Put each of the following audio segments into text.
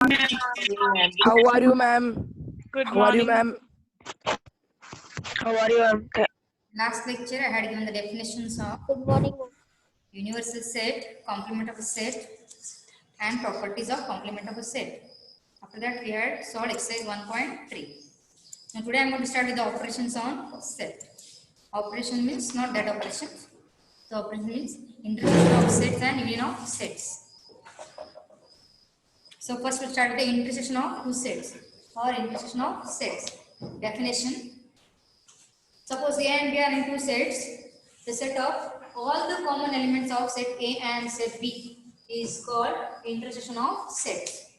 How are you, ma'am? Good How are you, morning. ma'am? How are you, ma'am? Last lecture, I had given the definitions of Good morning. universal set, complement of a set, and properties of complement of a set. After that, we had solved exercise 1.3. Now, today I am going to start with the operations on set. Operation means not that operation. The operation means intersection of sets and union of sets. So, first we'll start with the intersection of two sets or intersection of sets. Definition. Suppose A and B are in two sets. The set of all the common elements of set A and set B is called intersection of sets.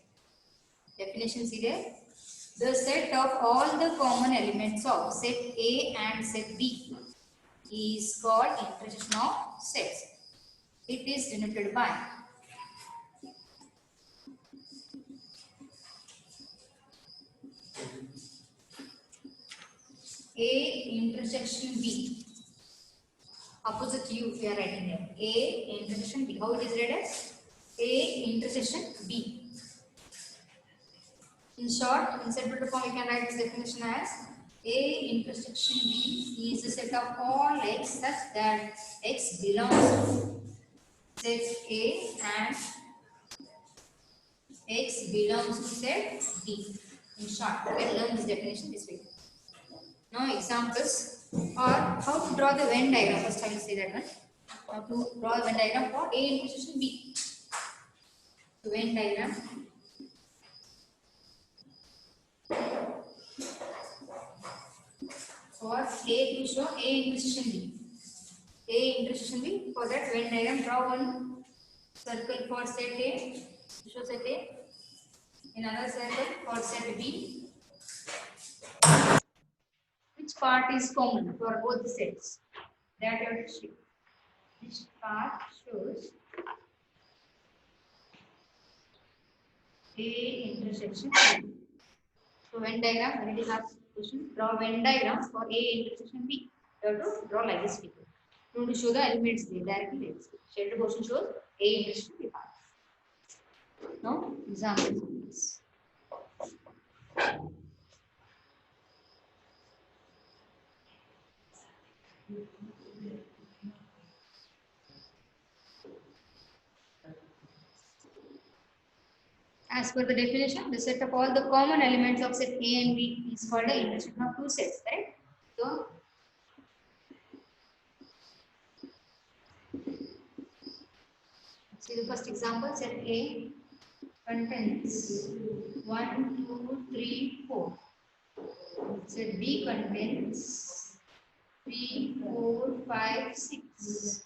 Definition is there. The set of all the common elements of set A and set B is called intersection of sets. It is denoted by A intersection B. Opposite U we are writing here. A intersection B. How it is read as? A intersection B. In short, in set form we can write this definition as A intersection B is the set of all x such that x belongs to set A and x belongs to set B. In short, we can learn this definition this way. Now examples or how to draw the Venn diagram. First I will say that one. How to draw the Venn diagram for A intersection B. The Venn diagram. For A to show A intersection B. A intersection B. For that Venn diagram, draw one circle for set A to show set A. In another circle for set B. Which part is common for both the sets? That you have to show. Which part shows A intersection B. So Venn diagram, when it is asked question, draw Venn diagram for A intersection B. You have to draw like this figure. You want to show the elements there directly. Shaded portion shows A intersection B part. Now, examples. As per the definition, the set of all the common elements of set A and B is called the intersection of two sets, right? So, see the first example, set A contains 1, 2, 3, 4. Set B contains 3, 4, 5, 6.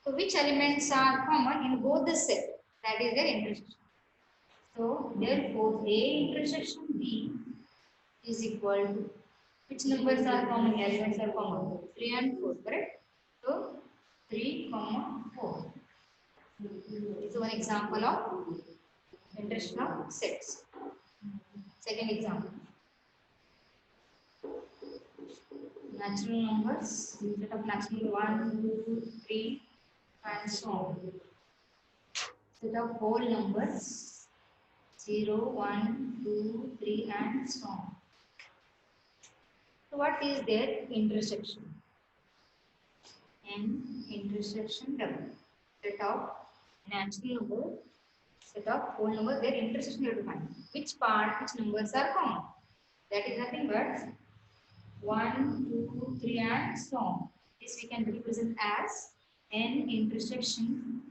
So, which elements are common in both the set? That is their intersection. So, therefore, A intersection B is equal to which numbers are common? Elements are common. 3 and 4, correct? So, 3, 4. This is one example of intersection of sets. Second example. Natural numbers, set of natural number 1, 2, 3, and so on. Set of whole numbers 0, 1, 2, 3, and so on. So, what is their intersection? N intersection W. Set of natural number, set of whole number, their intersection you have to find. Which part, which numbers are common? That is nothing but 1, 2, 3, and so on. This we can represent as N intersection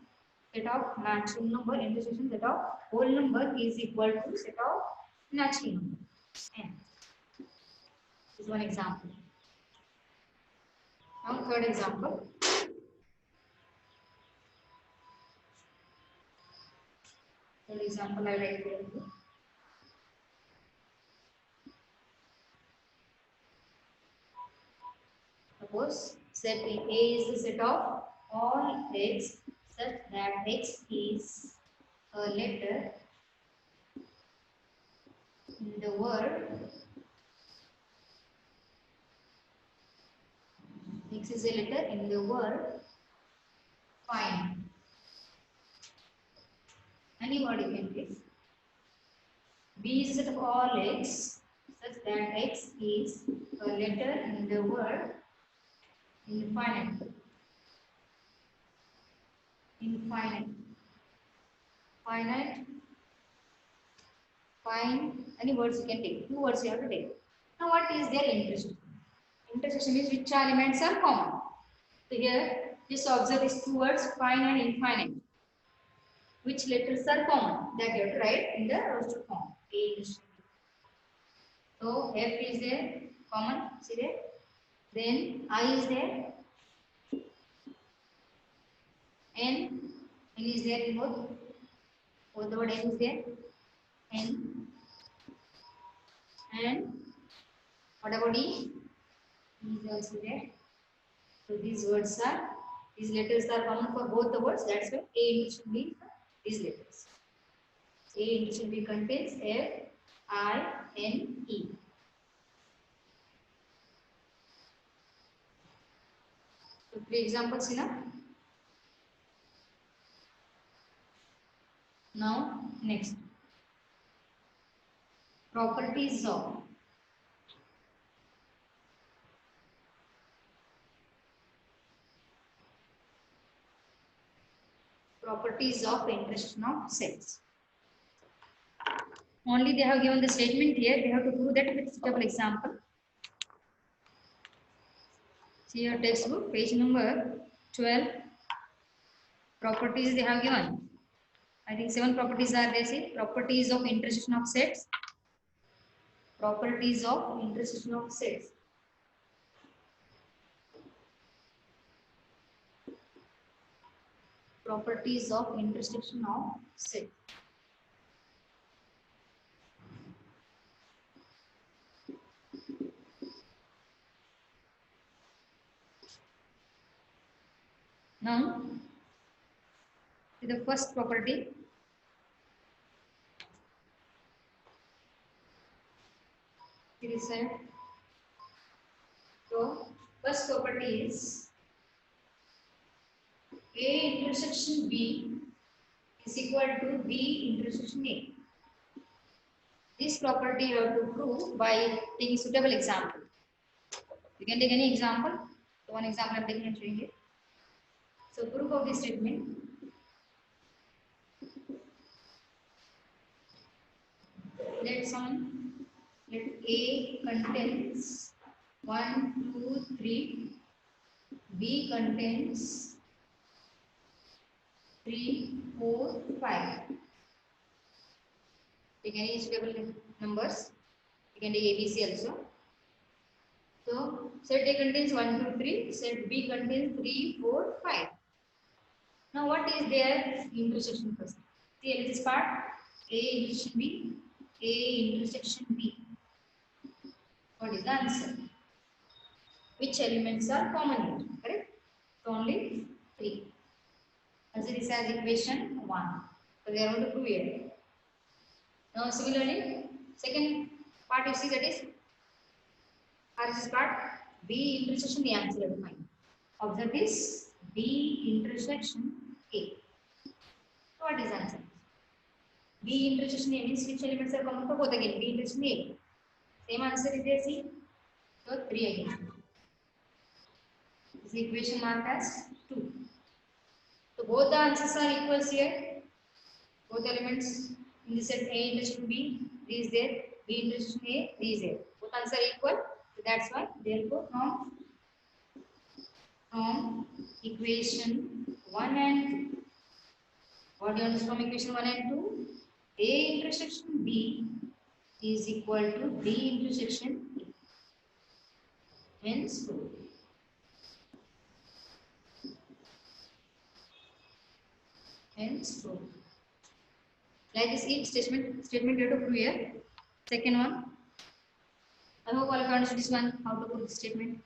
set of natural number intersection set of whole number is equal to set of natural number. N. This is one example. Now third example. Third example I write here. Suppose set A is the set of all x such that x is a letter in the word x is a letter in the word fine. Any word you can take. B is a set of all x such that x is a letter in the word infinite. Infinite. Finite. Fine. Any words you can take. Two words you have to take. Now what is their intersection? Intersection means which elements are common. So here just observe these two words fine and infinite. Which letters are common? That you have to write in the roster form. A intersection. So F is there, common, see there. Then I is there. N is there in both. Both the word N is there. N. And what about E? E is also there. So these letters are common for both the words. That's why A intersection B these letters. A intersection B contains F, I, N, E. So 3 examples enough. Now next. Properties of intersection of sets. Only they have given the statement here. We have to prove that with suitable example. See your textbook, page number 12. Properties they have given. I think 7 properties are there. See, properties of intersection of sets. Properties of intersection of sets. Properties of intersection of sets. Now, the first property. It is said. So, first property is A intersection B is equal to B intersection A. This property you have to prove by taking suitable example. You can take any example. So one example I am taking and showing it. So proof of this statement. Let A contains 1, 2, 3. B contains 3, 4, 5. Take any suitable numbers. You can take ABC also. So set A contains 1, 2, 3. Set B contains 3, 4, 5. Now what is their intersection first? See this part. A intersection B. A intersection B. What is the answer? Which elements are common here? Correct? So only 3. Answer is as equation 1. So they are going to prove here. Now similarly, second part you see that is this part B intersection A answer you find. Observe this B intersection A. So what is the answer? B intersection A means which elements are common for both again? B intersection A. Same answer is there, see? So 3 again. This equation marked as 2. So both the answers are equals here. Both elements in the set A intersection B, D is there. B intersection A, D is there. Both answers are equal. So that's why, therefore, from equation 1 and 2. What do you understand from equation 1 and 2? A intersection B is equal to B intersection A. Hence, true. Like this each statement you have to prove here. Second one. I hope all of you understood this one, how to prove this statement.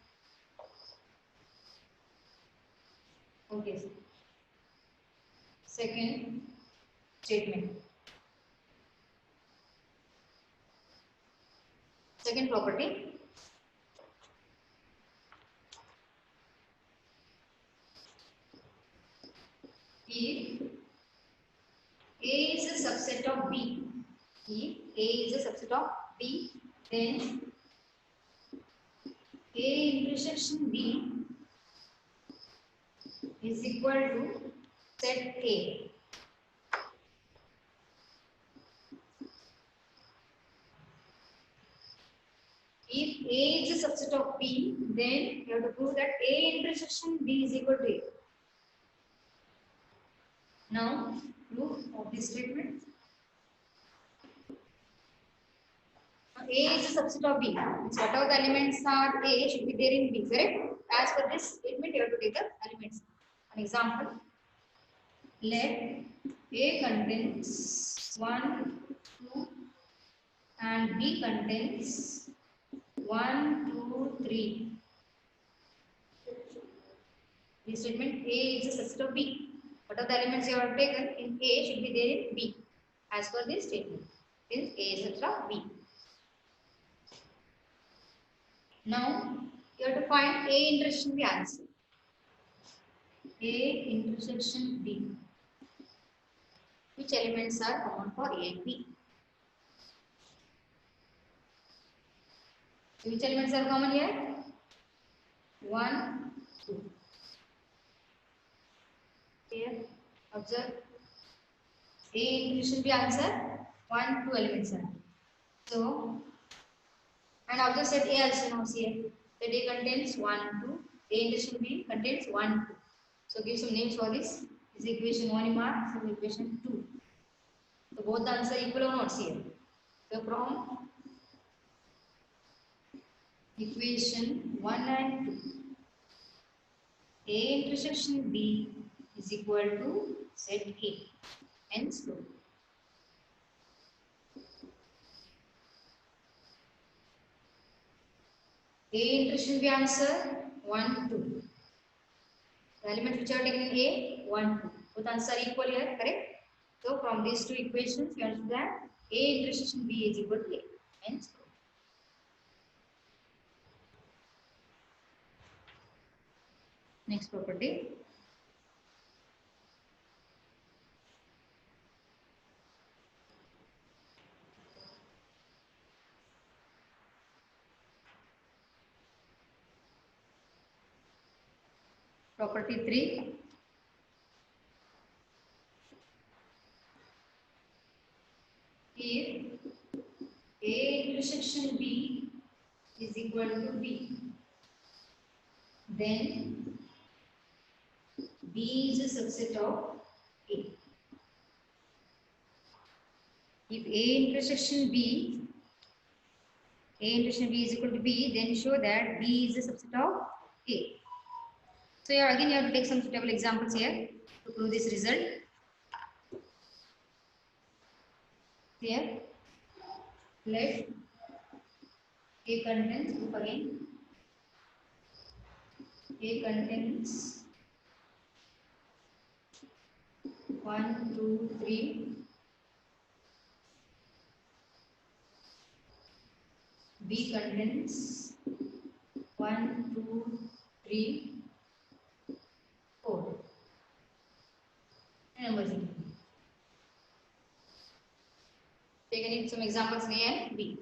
Okay. Second statement. Second property. If A is a subset of B, if A is a subset of B, then A intersection B is equal to set A. If A is a subset of B, then you have to prove that A intersection B is equal to A. Now, proof of this statement. A is a subset of B. Means whatever the elements are A should be there in B, correct? As per this statement, you have to take the elements. An example. Let A contains 1, 2, and B contains 1, 2, 3. This statement A is a subset of B. Whatever the elements you have taken in A should be there in B. As per this statement, since A is a subset of B. Now, you have to find A intersection B answer. A intersection B. Which elements are common for A and B? Which elements are common here? 1, 2. Here, observe. A intersection B answer. 1, 2 elements are. So, and observe set A also now here. Set A contains 1, 2. A intersection B contains 1, 2. So, give some names for this. This is equation 1 mark, this is equation 2. So, both the answer equal or not here. So, from equation 1 and 2, A intersection B is equal to set A. Hence, true. A intersection B answer 1, 2. The elements which are taken in A 1, 2. Both answers are equal here, correct? So from these two equations, you understand that A intersection B is equal to A. Hence true. Next property. Property 3. If A intersection B is equal to B, then B is a subset of A. If A intersection B is equal to B, then show that B is a subset of A. So here again you have to take some suitable examples here to prove this result. Here, let A contains, proof again, A contains 1, 2, 3. B contains 1, 2, 3, 4. And numbers in. Taking some examples A and B.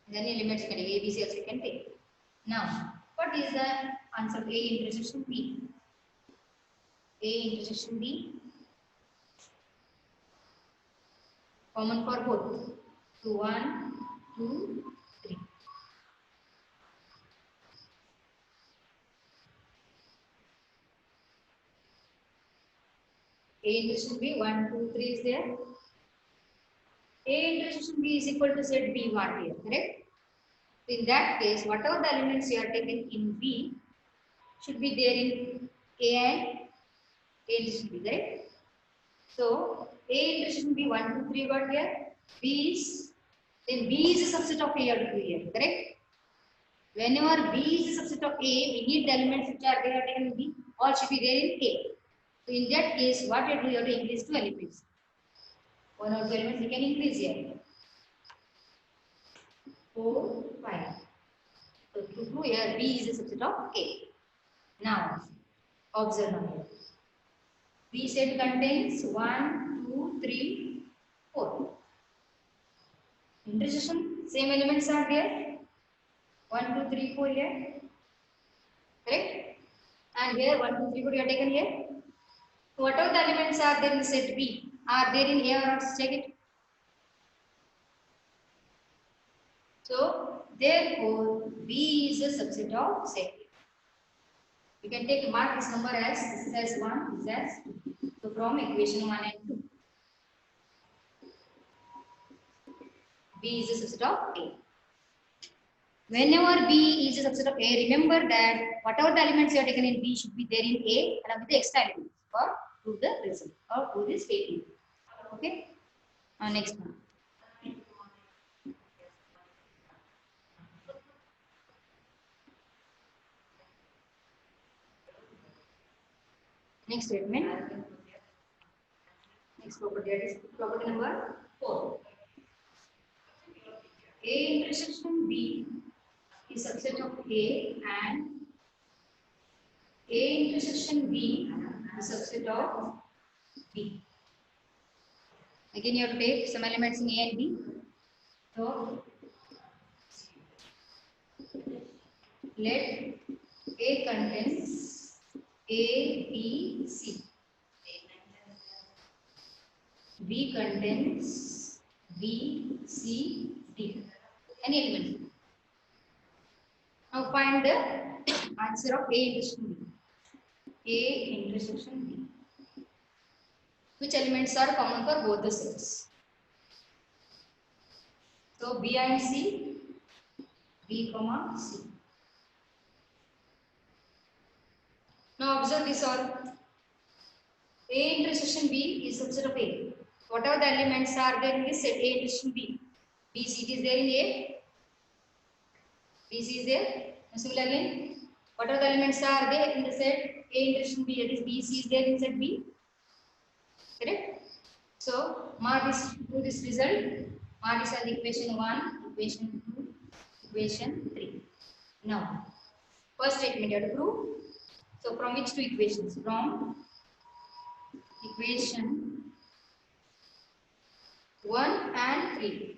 Then elements you can take, A, B, C also you can take. Now, what is the answer of A intersection B? A intersection B, common for both. So 1, 2, 3. A intersection B, 1, 2, 3 is there. A intersection B is equal to set B what here, correct? So in that case, whatever the elements you are taken in B should be there in A and A intersection B, correct? So A intersection B 1, 2, 3 got here. B is a subset of A you have to do here, correct? Whenever B is a subset of A, we need the elements which are there taken in B, all should be there in A. So in that case, what you have to do, you have to increase two elements. One or two elements you can increase here. 4, 5. So to prove here, B is a subset of A. Now, observe now here. B set contains 1, 2, 3, 4. intersection, same elements are there. 1, 2, 3, 4 here. Correct? And here 1, 2, 3, 4 you are taken here. So whatever the elements are there in set B are there in A or not? Check it. So therefore B is a subset of set A. You can take mark this number as this is as 1, this is as 2. So from equation 1 and 2. B is a subset of A. Whenever B is a subset of A, remember that whatever the elements you are taken in B should be there in A along with the extra elements for prove the result or prove this statement. Okay. Next one. Next statement. Next property, that is property number 4. A intersection B is subset of A and A intersection B is subset of B. Again, you have to take some elements in A and B. So let A contains A, B, C. B contains B, C, D. Any element. Now find the answer of A intersection B. A intersection B. Which elements are common for both the sets? So B and C, B comma C. Now observe this all. A intersection B is subset of A. Whatever the elements are there in this set A intersection B. B, C is there in A. B, C is there. And similarly, whatever the elements are there in the set A intersection B, that is B, C is there in set B. Correct? So mark this to this result. Mark this as equation 1, equation 2, equation 3. Now, first statement you have to prove. So from which two equations? From equation 1 and 3.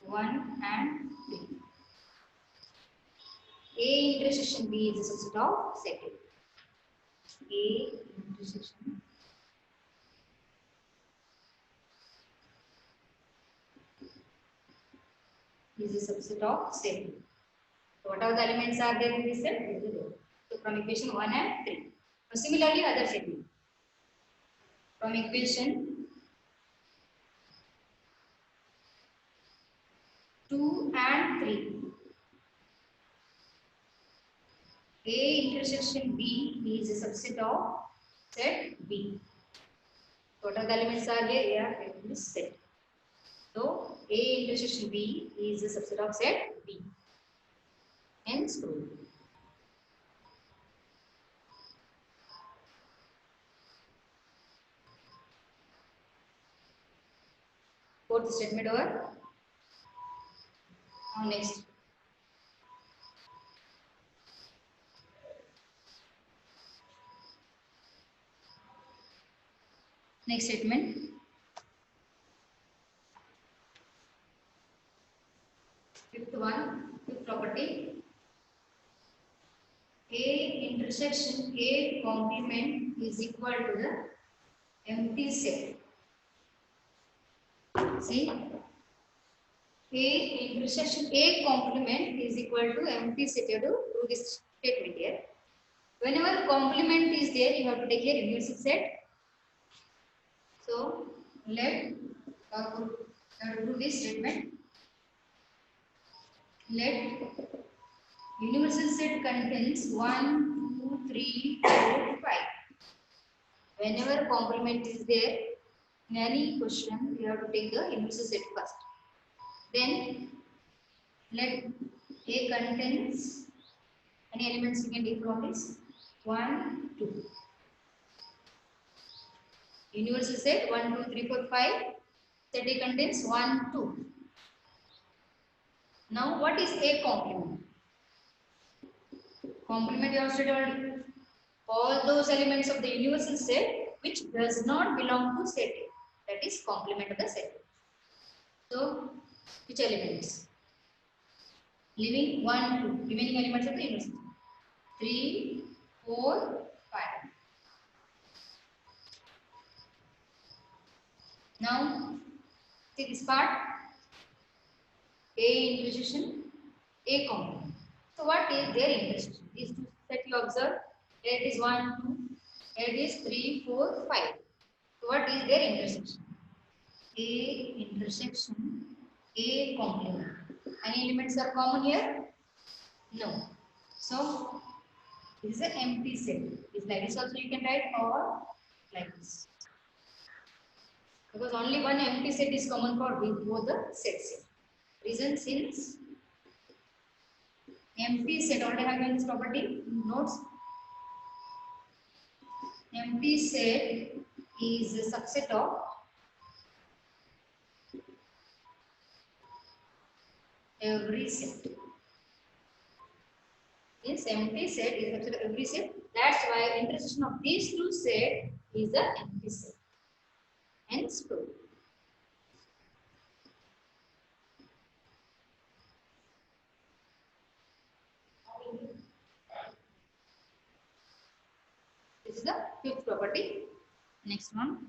1 and 3. A intersection B is a subset of set A. A intersection is a subset of set A. So what are the elements are there in this set? So from equation 1 and 3. So similarly, other statement. From equation 2 and 3. A intersection B is a subset of set B. What are the elements are there? They are in this set. So A intersection B is a subset of set B. Hence proof. Fourth statement over. Now next. Next statement. Fifth one, fifth property. A intersection A complement is equal to the empty set. See, A intersection A complement is equal to empty set. You have to do this statement here. Whenever complement is there, you have to take a reduced set. So let do this statement. Let universal set contains 1, 2, 3, 4, 5. Whenever complement is there in any question, you have to take the universal set first. Then let A contains any elements you can take from this 1, 2. Universal set 1, 2, 3, 4, 5. Set A contains 1, 2. Now what is A complement? Complement you have studied already. All those elements of the universal set which does not belong to set A. That is complement of the set. So Which elements? Leaving 1, 2. Remaining elements of the intersection. 3, 4, 5. Now, see this part. A intersection, A component. So what is their intersection? These two set you observe. Here it is 1, 2. Here it is 3, 4, 5. So what is their intersection? A intersection, A complement. Any elements are common here? No. So this is an empty set. Is like this also you can write or like this. Because only one empty set is common for both the sets. Reason since empty set already having this property notes. Empty set is a subset of every set. Yes, empty set is subset of every set. That's why intersection of these two sets is the empty set. Hence true. This is the fifth property. Next one.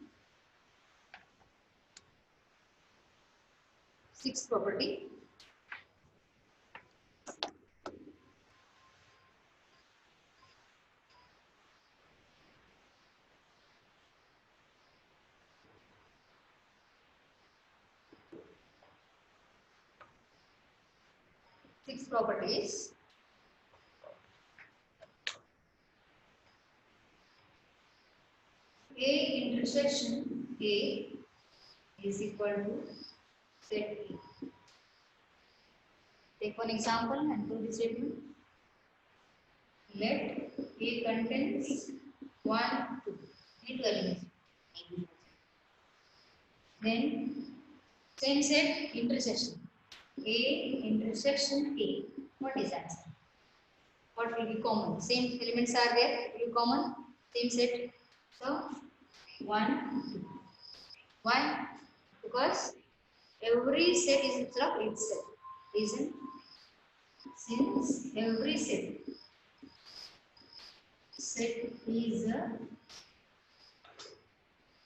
Sixth property. Six properties. A intersection A is equal to set A. Take one example and prove this statement. Let A contains 1, 2. Need two elements. Then same set intersection. A intersection A. What is answer? What will be common? Same elements are there. Will be common. Same set. So 1, 2. Why? Because every set is itself itself. Reason? Since every set is a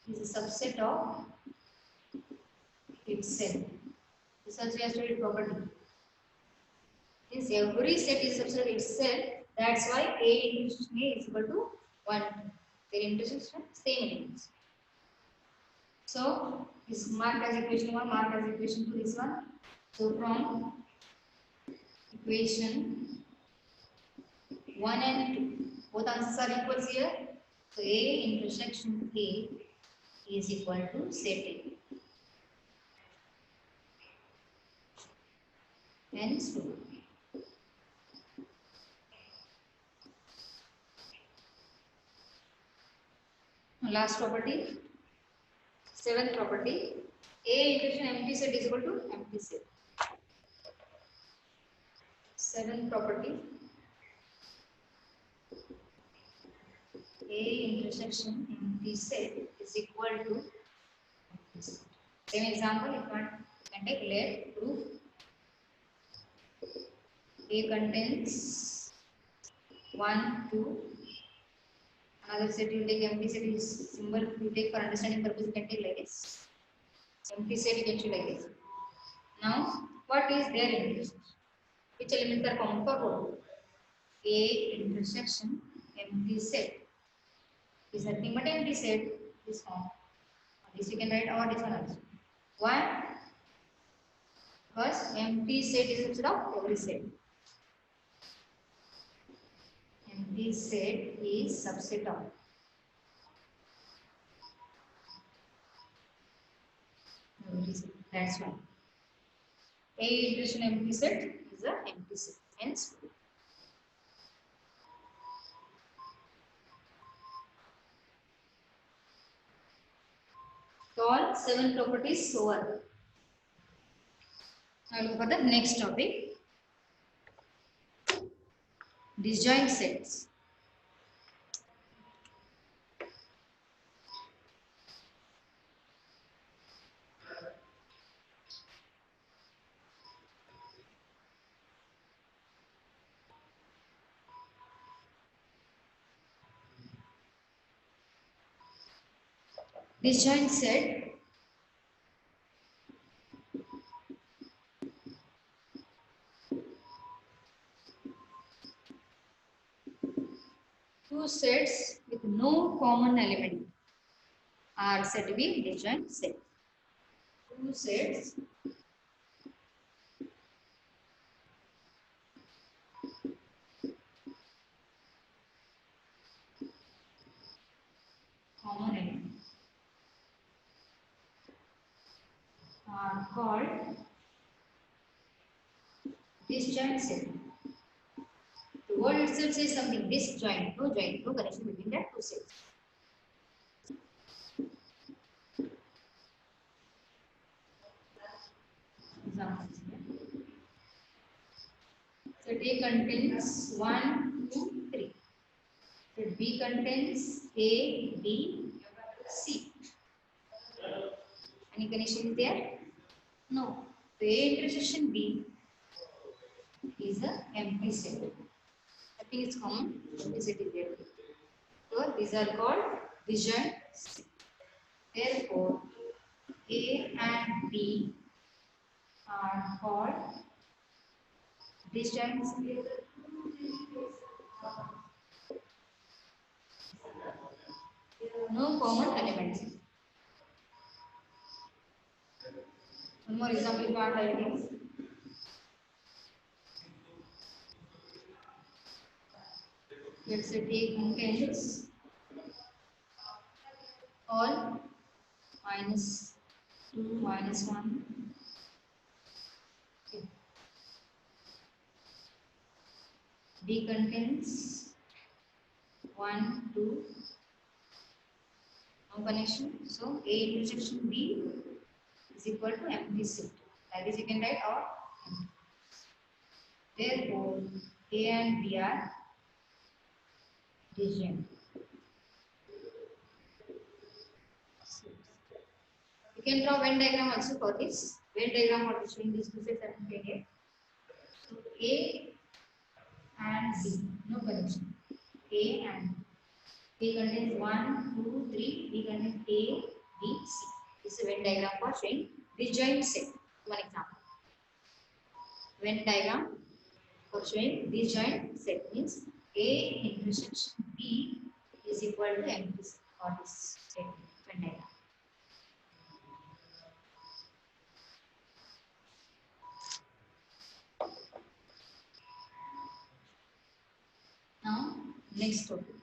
subset of itself. This also has to be property. Since every set is a subset of itself, that's why A intersection A is equal to 1. Their intersection same elements. So this marked as equation 1, marked as equation 2, this one. So from equation 1 and 2, both answers are equal here. So A intersection A is equal to set A. Hence 2. Last property, seventh property, A intersection empty set is equal to empty set. Seventh property, A intersection empty set is equal to empty set. Same example, you can take let proof A contains 1, 2. Another set you take empty set is symbol you take for understanding purpose you can take like this. Empty set you can choose like this. Now what is their intersection? Which elements are common for both? A intersection empty set is nothing but empty set. This form. This you can write or this one also. Why? Because empty set is instead of every set. Empty set is subset of every set. That's why. A intersection empty set is an empty set. Hence. So all 7 properties over. Now look for the next topic. Disjoint sets. disjoint set two sets with no common element are said to be disjoint set. Two sets common element are called disjoint set. The word itself says something disjoint, no connection between that two sets. Examples here. Set A contains 1, 2, 3. Set B contains A, B, C. Any connection is there? No. So A intersection B is a empty set. I think it's common. Empty set is there. So these are called disjoint set. Therefore, A and B are called disjoint set. No common elements. One more example you are writing. Let's say A contains all minus 2, minus 1. Okay. B contains 1, 2. No connection. So A intersection B is equal to empty set. That is, you can write or empty. Therefore, A and B are disjoint. You can draw Venn diagram also for this. Venn diagram for showing these two sets are here. So A and B, no connection. A and B. A contains 1, 2, 3. B contains A, B, C. This is a Venn diagram for showing disjoint set. One example. Venn diagram for showing disjoint set means A intersection B is equal to empty set for this set Venn diagram. Now, next topic.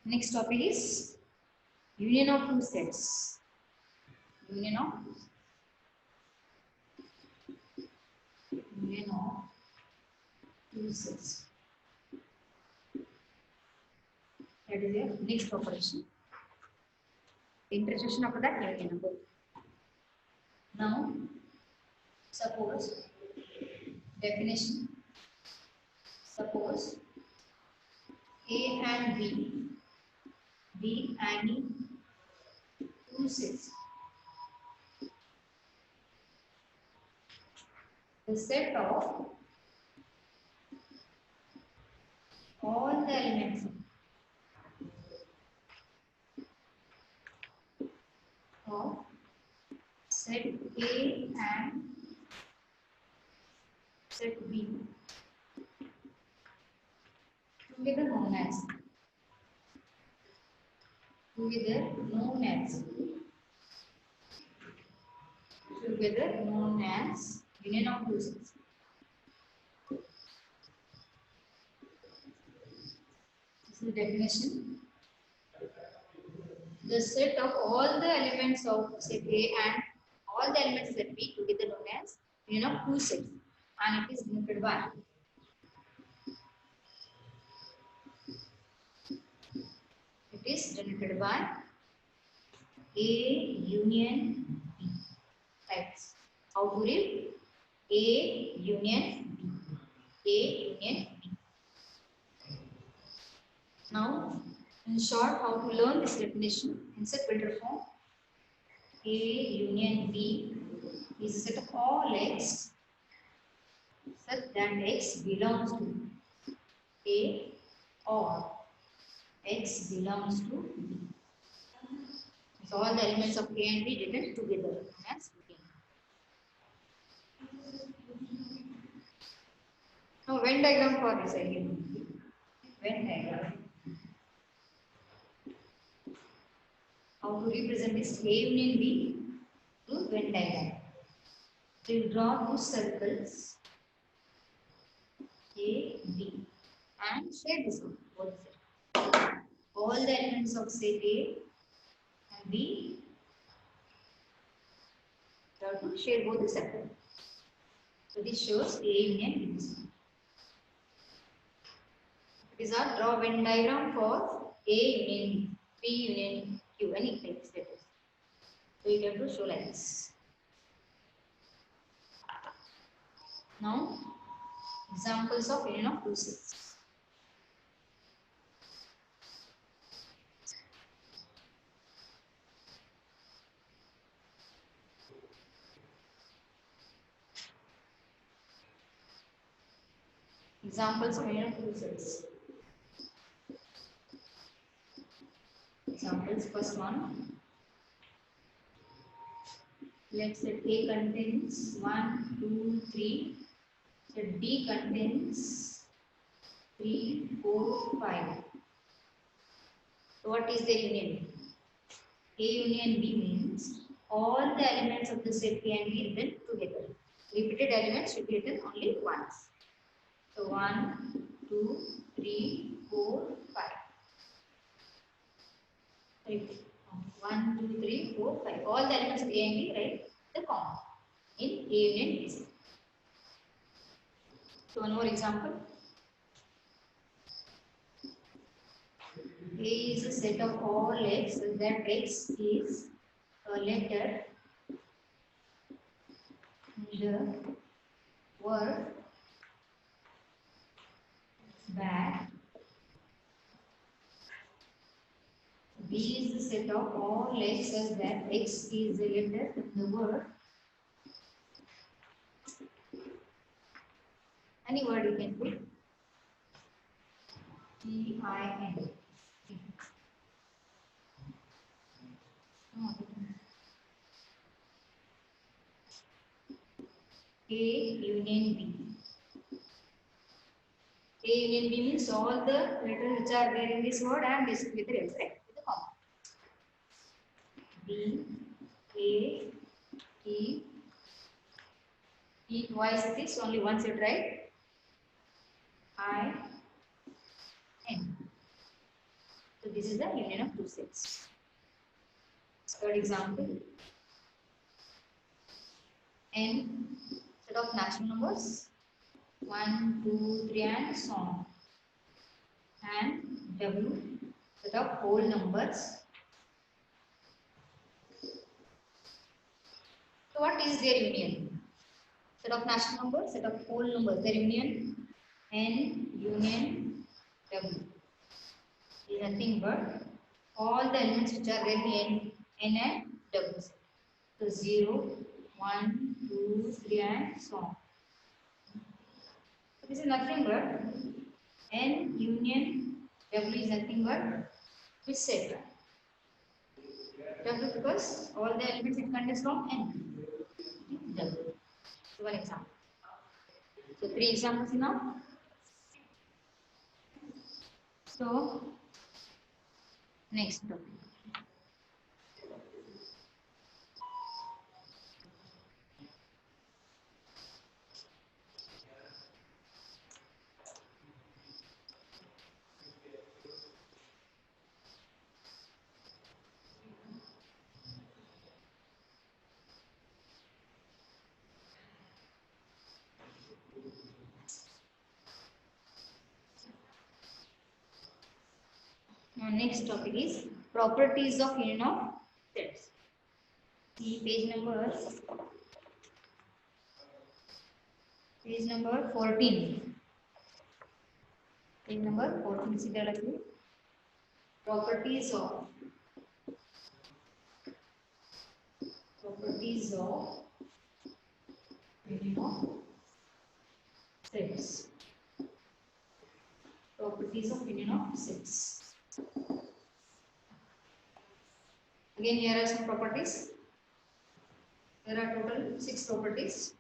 Next topic is union of two sets. Union of two sets. That is the next operation. Intersection after that union of both. Now, suppose definition. Suppose A and B and two sets. The set of all the elements of set A and set B together known as union of two sets. This is the definition. The set of all the elements of set A and all the elements of set B together known as union of two sets, and it is denoted by A union B. Types. How to read? A union B. A union B. Now, in short, how to learn this definition in set builder form. A union B is a set of all x such that x belongs to A or x belongs to B. So all the elements of A and B written together as A. Now Venn diagram for this again. Venn diagram. How to represent this A union B to Venn diagram. So you draw two circles A, B and shade this one, both sides. All the elements of set A and B, you have to shade both the circles. So this shows A union B. These are draw Venn diagram for A union B union Q, any place that is. So you have to show like this. Now, examples of union of two sets. Examples of union of two sets. Examples, first one. Let's say A contains 1, 2, 3. Set B contains 3, 4, 5. So what is the union? A union B means all the elements of the set can be written together. Repeated elements should be written only once. So 1, 2, 3, 4, 5. Repeat. 1, 2, 3, 4, 5. All the elements of A and B write the comma in A union B. So one more example. A is a set of all x, so that x is a letter in the word bad. B is the set of all x such that x is a letter in the word. Any word you can put. T-I-N. A union B. A union B means all the letters which are there in this word and this with the rest, right? With the comma. B, A, E. E twice this, only once you try. I, N. So this is the union of two sets. Third example. N set of natural numbers. 1, 2, 3 and so on. And W set of whole numbers. So what is their union? Set of natural numbers, set of whole numbers. Their union N union W is nothing but all the elements which are there in N and W. So 0, 1, 2, 3 and so on. So this is nothing but N union W is nothing but which set? W, because all the elements it contains from N. W. So one example. So three examples now. So next topic. Now next topic is properties of union of sets. See page number 14. Page number 14, see directly. properties of union of sets. Properties of union of sets. Again, here are some properties. There are total 6 properties.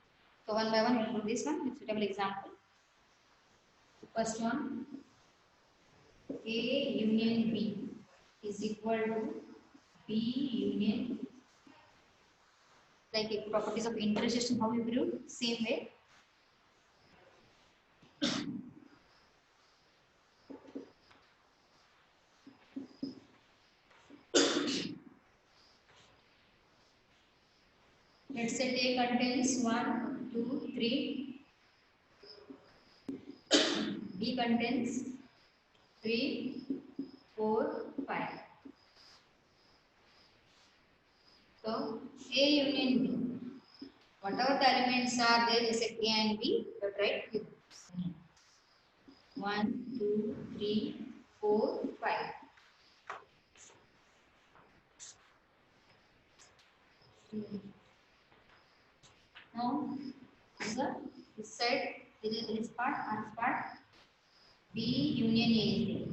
So one by one, we will do this one with suitable example. First one, A union B is equal to B union. Like properties of intersection, how we prove? Same way. Let's say A contains 1, 2, 3. B contains 3, 4, 5. So A union B. Whatever the elements are there, is A and B, but write here. 1, 2, 3, 4, 5. Now, answer this side, this part, R part, B union A is there.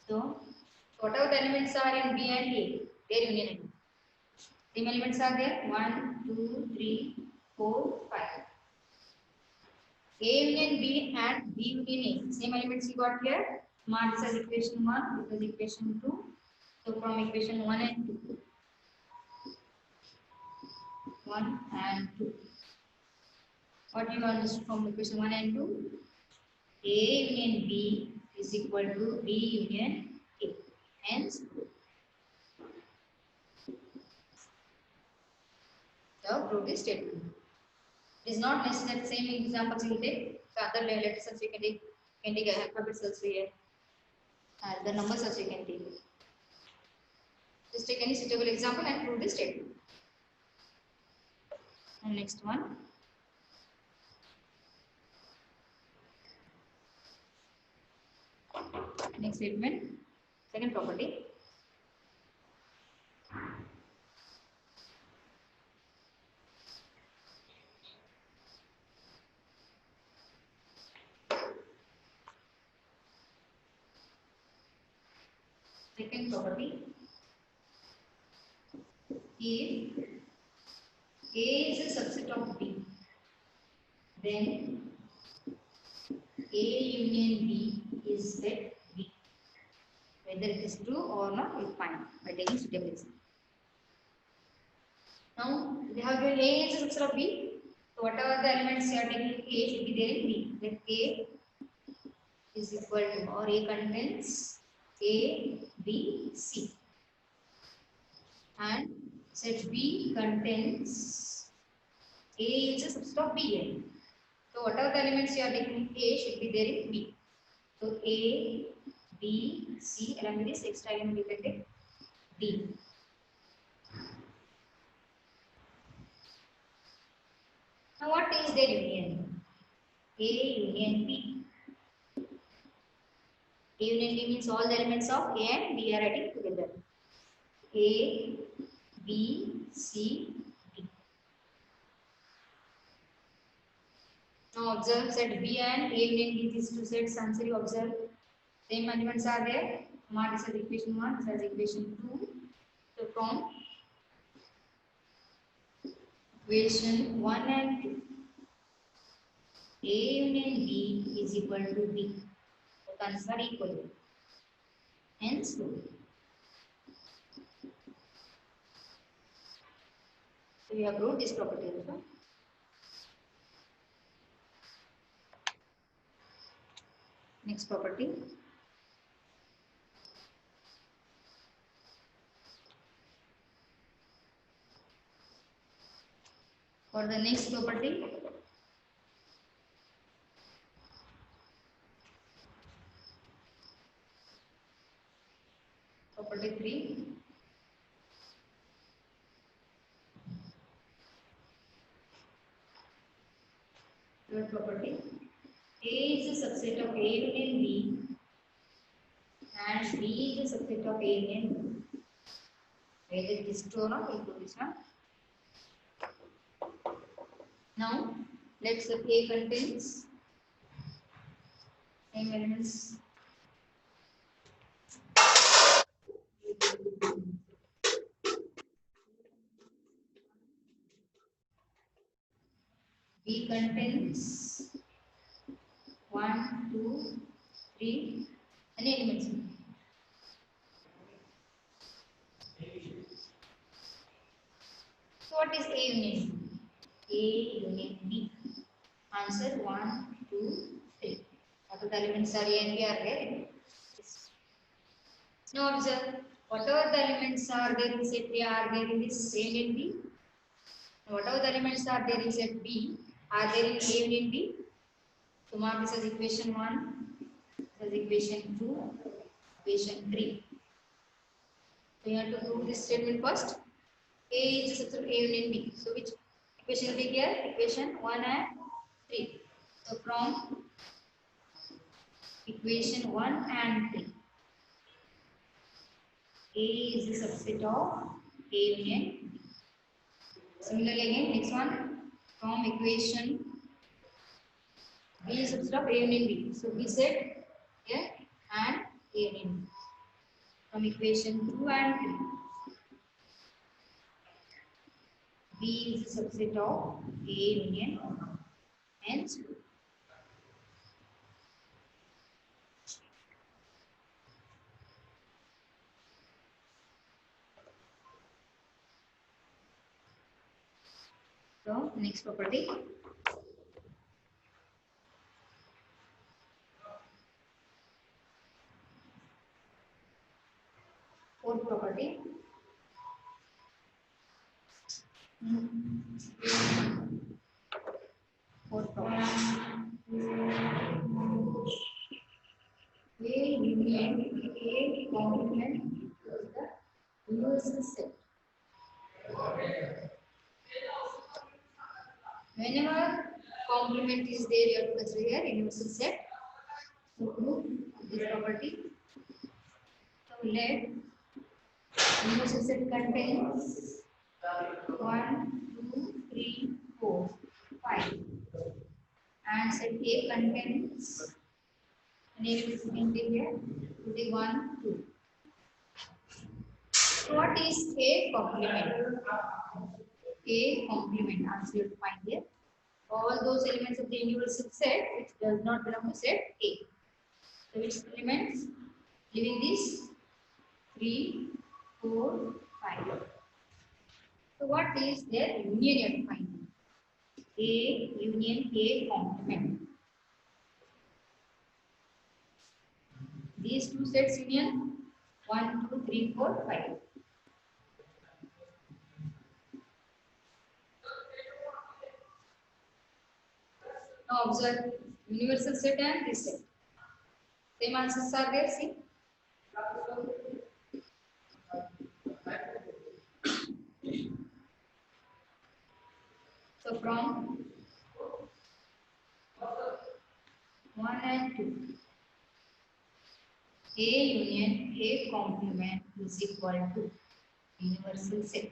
So, whatever the elements are in B and A, their union A. Same elements are there 1, 2, 3, 4, 5. A union B and B union A. Same elements you got here. Mark this as equation 1, this is equation 2. So, from equation 1 and 2. 1 and 2. What you understood from equation 1 and 2? A union B is equal to B union A. Hence, the prove this statement. It is not necessary that same examples you will take. The other letters also you can take alphabets also here. The numbers also you can take. Just take any suitable example and prove this statement. And next one. Next statement. Second property. Second property. If A is a subset of B, then A union B is set B. Whether it is true or not, we will find by taking suitable example. Now, we have given A is a subset of B. So, whatever the elements you are taking, A should be there in B. Then A is equal to, or A contains A, B, C. And set B contains A is a subset of B. So, whatever the elements you are taking, A should be there in B. So, A, B, C, along with this extra element you can take D. Now, what is their union? A union B. A union B means all the elements of A and B are adding together. A, B, C, D. Now observe set B and A union B, these two sets, answer you observe. Same elements are there. Mark this as equation 1, this as equation 2. So from equation 1 and 2, A union B is equal to B. The terms are equal. Hence, so we have proved this property also. Next property. For the next property, property 3. Third property. A is a subset of A union B and B is the subset of A union B. Whether it is true or not, we'll do this one. Now, let's say A contains same elements. B contains 1, 2, 3 any elements. So what is A union B? A union B. Answer 1, 2, 3. What are the elements are A and B are there? Now observe, whatever the elements are there in set A are there in this A union B. Whatever the elements are there in set B are there in A union B. So mark this as equation 1, this is equation 2, equation 3. So you have to prove this statement first. A is the subset of A union B. So which equation will be here? Equation 1 and 3. So from equation 1 and 3. A is the subset of A union B. Similarly again, next one, from equation B is subset of A union B. So we said here and A union B. From equation 2 and 3. B is the subset of A union and C. So next property. Fourth property. Fourth property. A union A complement is the universal set. Whenever complement is there, you have to consider here universal set. So prove this property. So let universal set contains 1, 2, 3, 4, 5. And set A contains here 1, 2. So what is A complement? A complement, answer you have to find here. All those elements of the universal set which does not belong to set A. So which elements? Leaving this 3, 4, 5. So what is their union you have to find? A union A complement. These two sets union 1, 2, 3, 4, 5. Now observe universal set and this set. Same answers are there, see. So from 1 and 2, A union A complement is equal to universal set.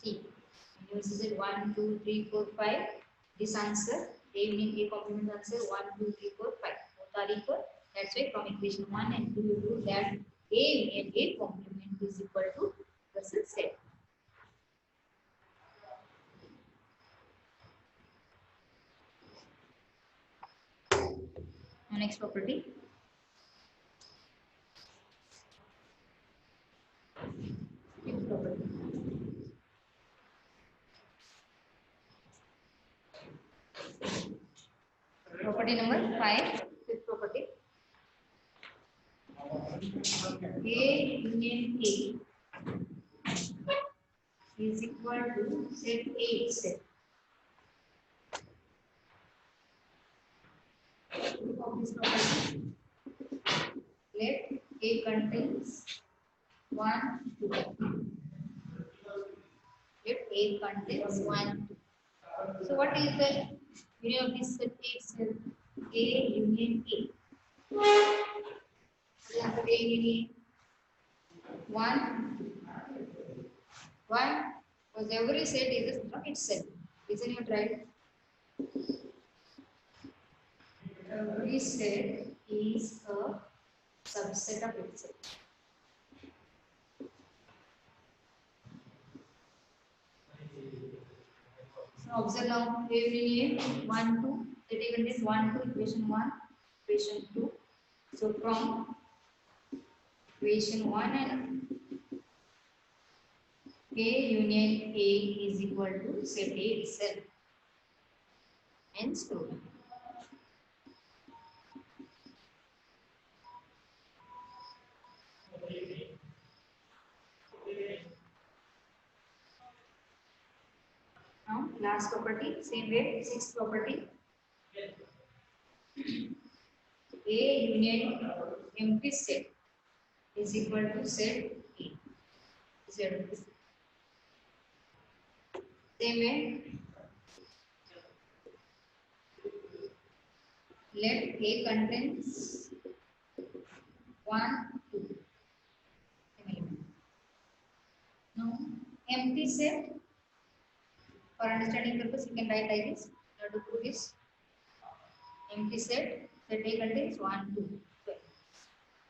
See, universal set 1, 2, 3, 4, 5. This answer, A union A complement answer 1, 2, 3, 4, 5. Both are equal. That's why from equation 1 and 2 you prove that A union A complement is equal to universal set. Next property. Fifth property. Property number 5. Fifth property. A union A is equal to set A itself. Of this property, let A contains 1, 2. Let A contains 1, 2. So what is the union of this set A itself? A union A. Example A union 1, 1, because every set is a not itself. Isn't it right? Every set is a subset of itself. So observe now A union 1, 2. Set A contains 1, 2, equation 1, equation 2. So from equation 1 and A union A is equal to set A itself. Hence true. Now last property, same way, sixth property. A union empty set is equal to set A. Z. Same way, let A contains 1, 2 element. Now empty set, for understanding purpose, you can write like this. You have to do this. Empty set A contains 1, 2, 12.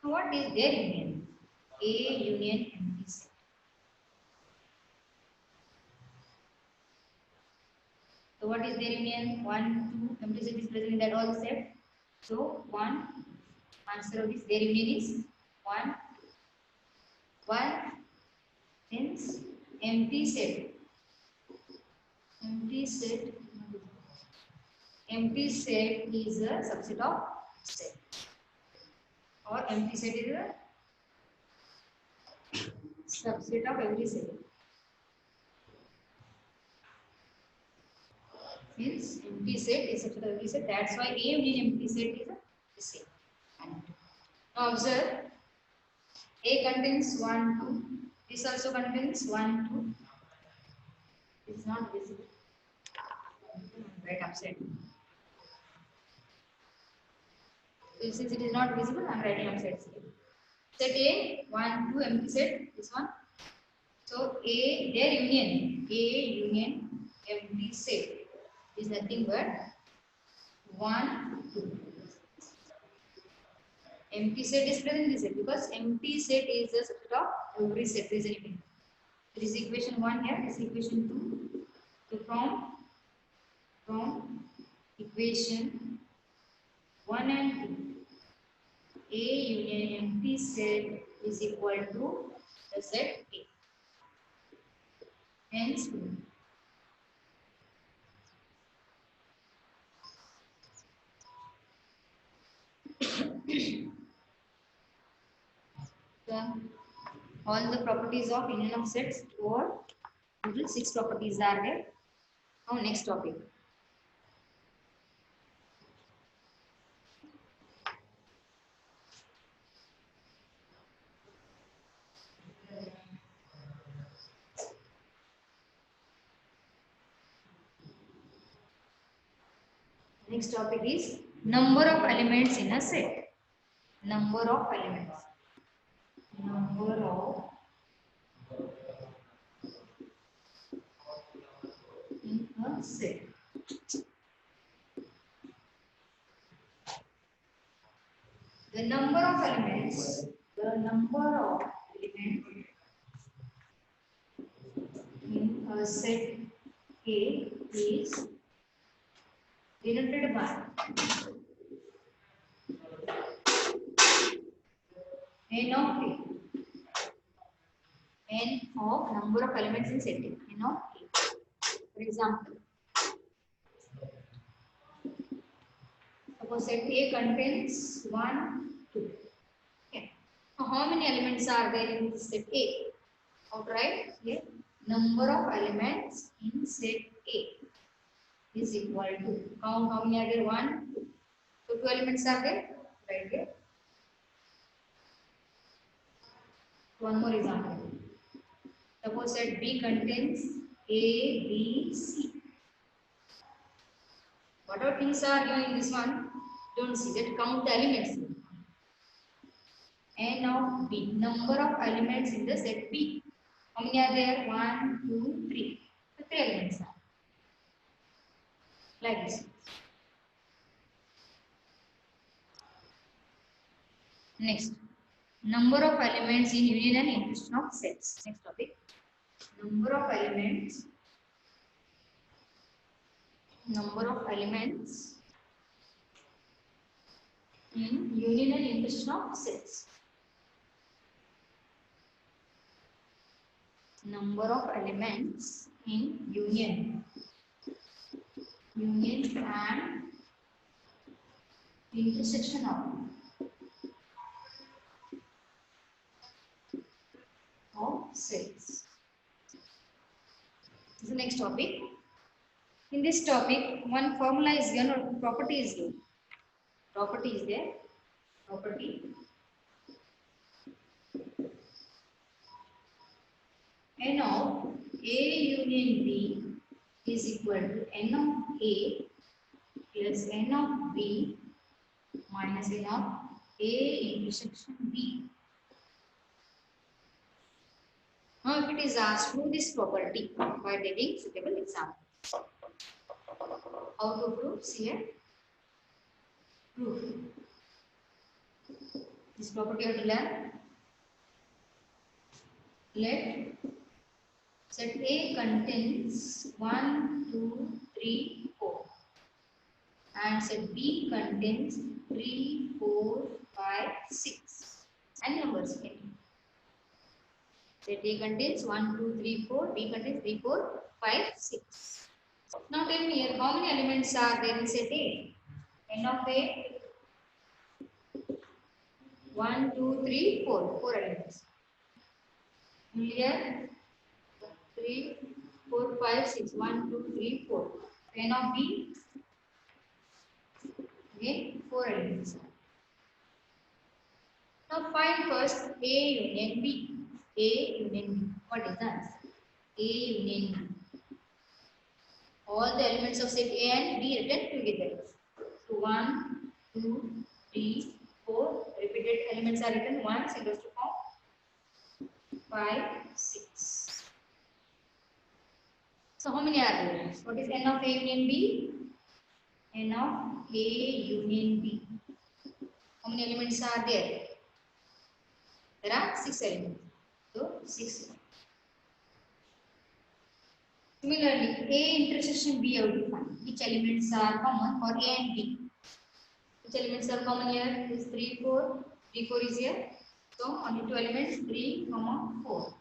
Now what is their union? A union empty set. So what is their union? 1, 2, empty set is present in that all set. So 1, answer of this their union is 1, 1. Hence empty set. Empty set is a subset of set. Or empty set is a subset of every set. Since empty set is subset of every set, that's why A union empty set is the same. Now observe, A contains 1, 2. This also contains 1, 2. It is not visible. Right upside. So since it is not visible, I am writing upside here. Set A, 1, 2, empty set, this one. So their union, A union empty set is nothing but 1, 2. Empty set is present in this set because empty set is the subset of every set present. There is equation 1 here, this is equation 2. So from equation 1 and 2, A union empty set is equal to the set A. Hence, all the properties of union of sets or total 6 properties are there. Now next topic. Next topic is number of elements in a set. Number of elements. Number of in a set. The number of elements in a set A is denoted by n of A. N of number of elements in set A. N of A. For example, suppose set A contains 1, 2. Okay. Now, how many elements are there in set A? Outright, here, number of elements in set A is equal to, count how many are there? 1, 2. So 2 elements are there, right here. One more example. Suppose set B contains A, B, C. Whatever things are given in this one, don't see that, count the elements. n of b, number of elements in the set B. How many are there? 1, 2, 3. So 3 elements are like this. Next, number of elements in union and inclusion of sets. Next topic, number of elements in union and inclusion of sets. Number of elements in union and intersection of sets. This is the next topic. In this topic, one formula is given or property is given. Property is there. Property n of A union B is equal to n of A plus n of B minus n of A intersection B. Now, if it is asked, prove this property by taking suitable example. How to prove? See here. Proof. This property you have to learn. Let set A contains 1, 2, 3, 4 and set B contains 3, 4, 5, 6 and numbers. Set A contains 1, 2, 3, 4, B contains 3, 4, 5, 6. Now tell me here, how many elements are there in set A? N of A, 1, 2, 3, 4. 4 elements. Here 3, 4, 5, 6. 1, 2, 3, 4. N of B, again 4 elements. Now find first A union B. A union B. What is the answer? A union B. All the elements of set A and B written together. So 1, 2, 3, 4. Repeated elements are written once in the form. 5, 6. So how many are there? What is n of A union B? N of A union B. How many elements are there? There are 6 elements. So 6. Similarly, A intersection B, how to find? Which elements are common for A and B? Which elements are common here? Is 3, 4. 3, 4 is here. So only 2 elements, 3, 4.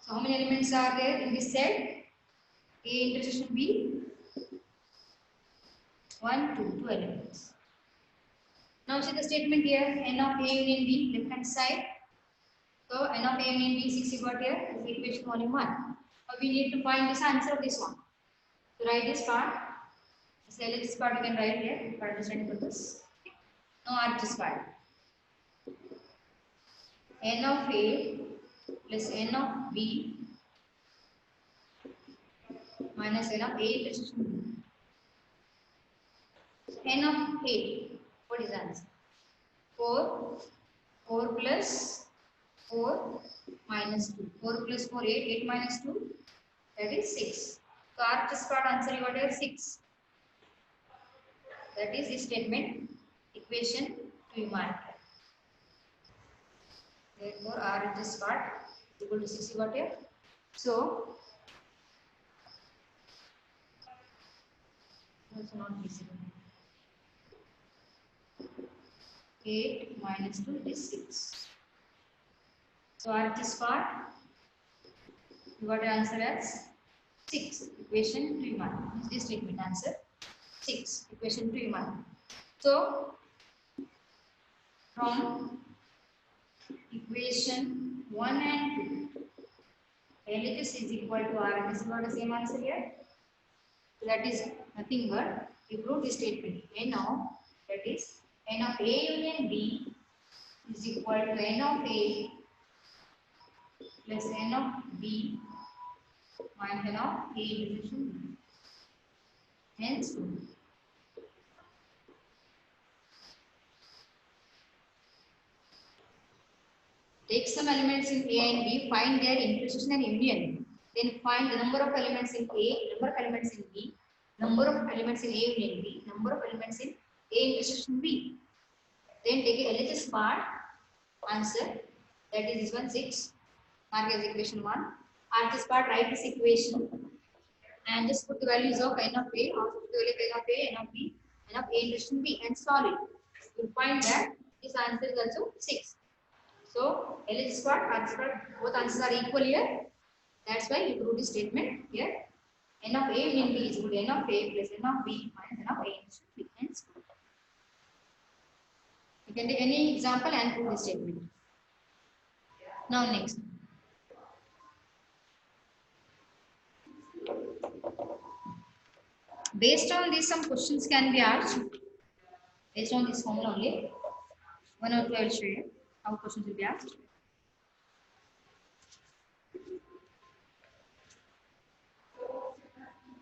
So how many elements are there in this set? A intersection B? 1, 2, 2 elements. Now see the statement here, n of A union B, left hand side. So n of A union B, 6 is what here? Is equation volume 1. Now we need to find this answer of this one. To write this part, this part you can write here for understanding purpose. Now add this part. N of A plus n of B minus n of A intersection B. N of A, what is the answer? 4, 4 plus 4 minus 2. 4 plus 4, 8, 8 minus 2, that is 6. So our this part answer you got here 6. That is this statement, equation to be marked. Therefore, R this part is equal to 6 you got here. So, also not visible. 8 minus 2 is 6. So, R this part you got the answer as 6. Equation to be marked. This statement answer 6. Equation to be marked. So, from equation 1 and 2, LHS is equal to R. This is not the same answer here. So that is nothing but we prove this statement. N of, that is N of A union B is equal to N of A plus N of B minus N of A intersection B. Hence, Take some elements in A and B, find their intersection and union. Then find the number of elements in A, number of elements in B, number of elements in A union B, number of elements in A intersection B. Then take a LHS part, answer, that is this one 6, mark as equation 1. RHS part, write this equation and just put the values of n of A, also put the value of n of A, n of B, n of A intersection B and solve it. You will find that this answer is also 6. So LHS square, R square, both answers are equal here. That's why you do this statement here. N of A union B is equal to N of A plus N of B minus N of A into B. Hence, you can take any example and prove this statement. Now next. Based on this, some questions can be asked. Based on this formula only. One or two I will show you how questions will be asked.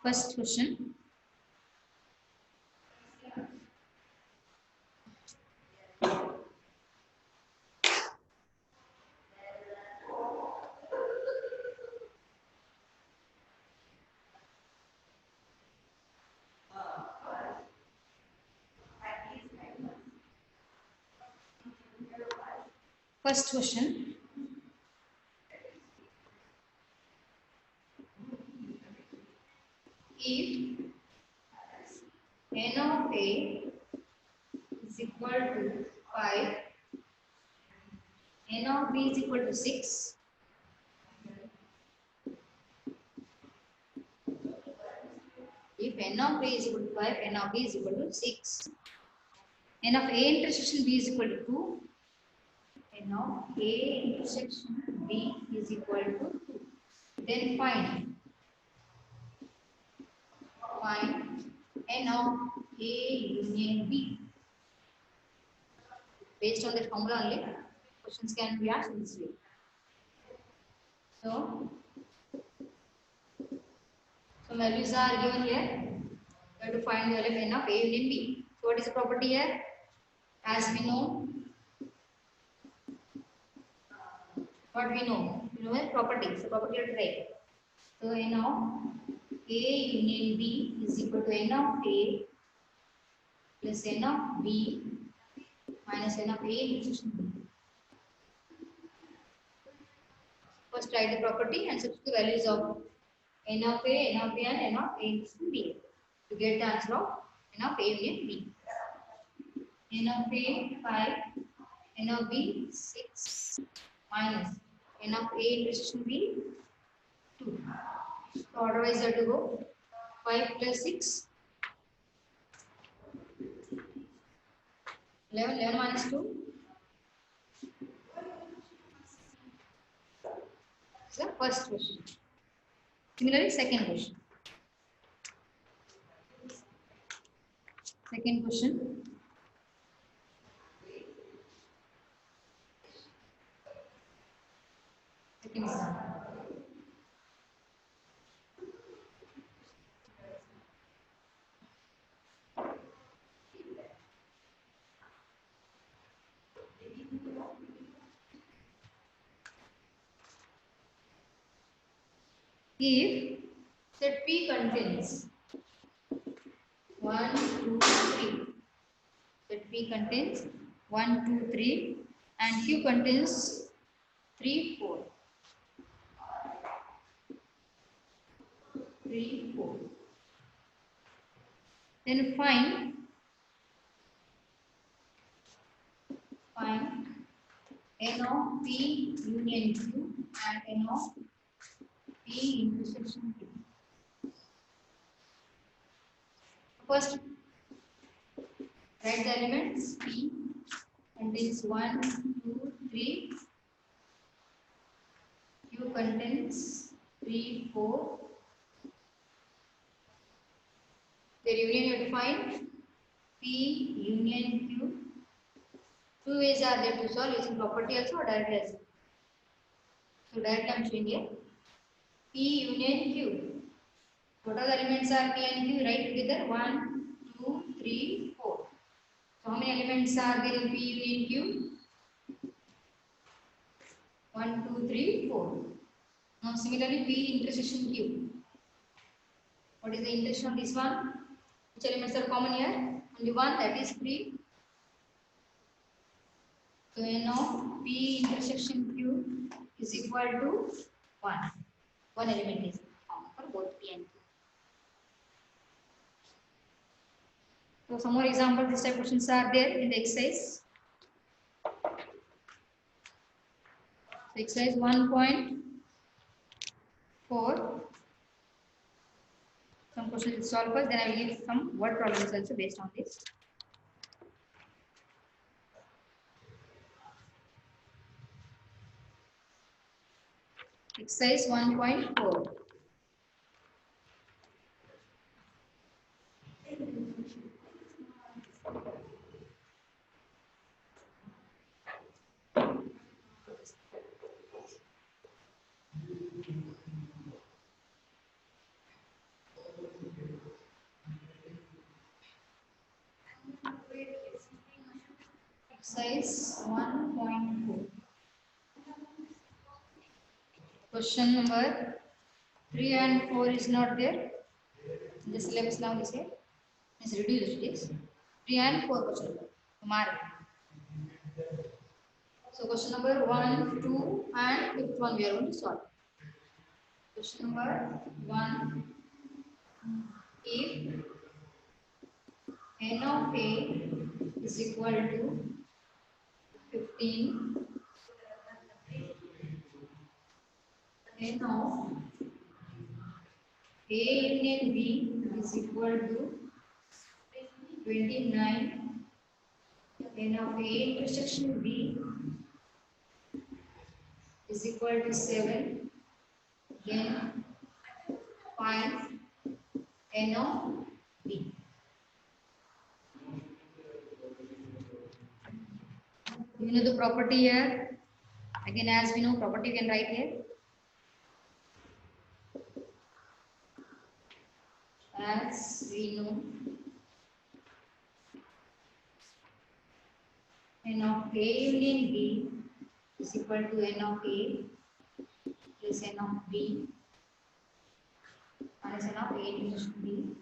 First question. First question. If N of A is equal to 5, N of B is equal to 6, if N of A is equal to 5, N of B is equal to 6, N of A intersection B is equal to 2, N of A intersection B is equal to 2. Then find N of A union B. Based on that formula only, questions can be asked in this way. So, some values are given here. We have to find the value of N of A union B. So, what is the property here? As we know, what we know is property. So, property of type. So, N of A union B is equal to N of A plus N of B minus N of A intersection B. First write the property and substitute the values of N of A, N of B and N of A intersection B to get the answer of N of A union B. N of A 5, N of B 6 minus N of A intersection B 2. So otherwise you have to go 5 plus 6 11 minus 2 is the first question. Similarly, second question. Second question. Second example. If set P contains 1, 2, 3, set P contains 1, 2, 3 and Q contains 3, 4. 3, 4. Then find N of P union Q and N of P intersection Q. First, write the elements. P contains 1, 2, 3. Q contains 3, 4. Their union you have to find P union Q. Two ways are there to solve using property also or directly also. So directly I am showing here. P union Q. Total elements are P and Q. Write together 1, 2, 3, 4. So how many elements are there in P union Q? 1, 2, 3, 4. Now similarly P intersection Q. What is the intersection of this one? Which elements are common here? Only one, that is 3. So now P intersection Q is equal to 1. One element is common for both P and Q. So some more examples, this type of questions are there in the exercise. So exercise 1.4. Some questions will solve first, then I will give some word problems also based on this. Exercise 1.4. Exercise 1.4. Question number 3 and 4 is not there. The syllabus now is here. Is reduced this. 3 and 4 question. Mark. So question number 1, 2 and fifth one we are going to solve. Question number 1. If n of a is equal to 15, n of a union b is equal to 29, n of a intersection b is equal to 7, then find n of b. You know the property here. Again, as we know, property we can write here. As we know, n of a union b is equal to n of a plus n of b minus n of a intersection b.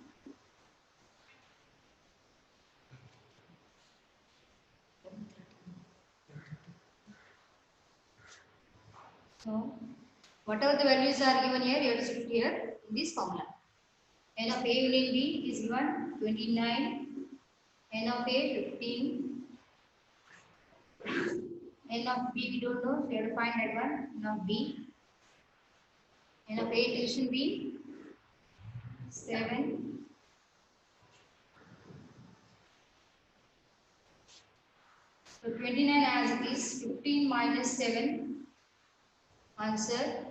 So, whatever the values are given here, you have to substitute here in this formula. N of a union b is given 29, n of a 15, n of b we don't know, so you have to find that one, n of b, n of a intersection b 7, so 29 as it is, 15 minus 7, answer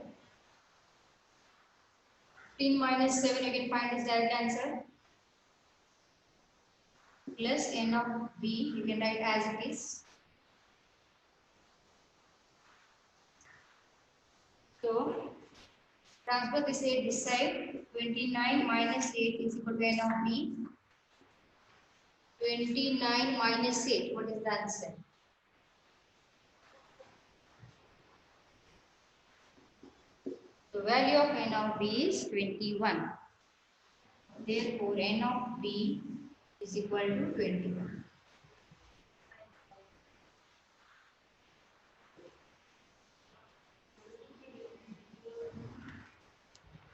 15 minus 7 you can find this direct answer, plus n of b you can write as it is. So transfer this 8 this side, 29 minus 8 is equal to n of b. 29 minus 8, what is the answer? The value of n of b is 21. Therefore, n of b is equal to 21.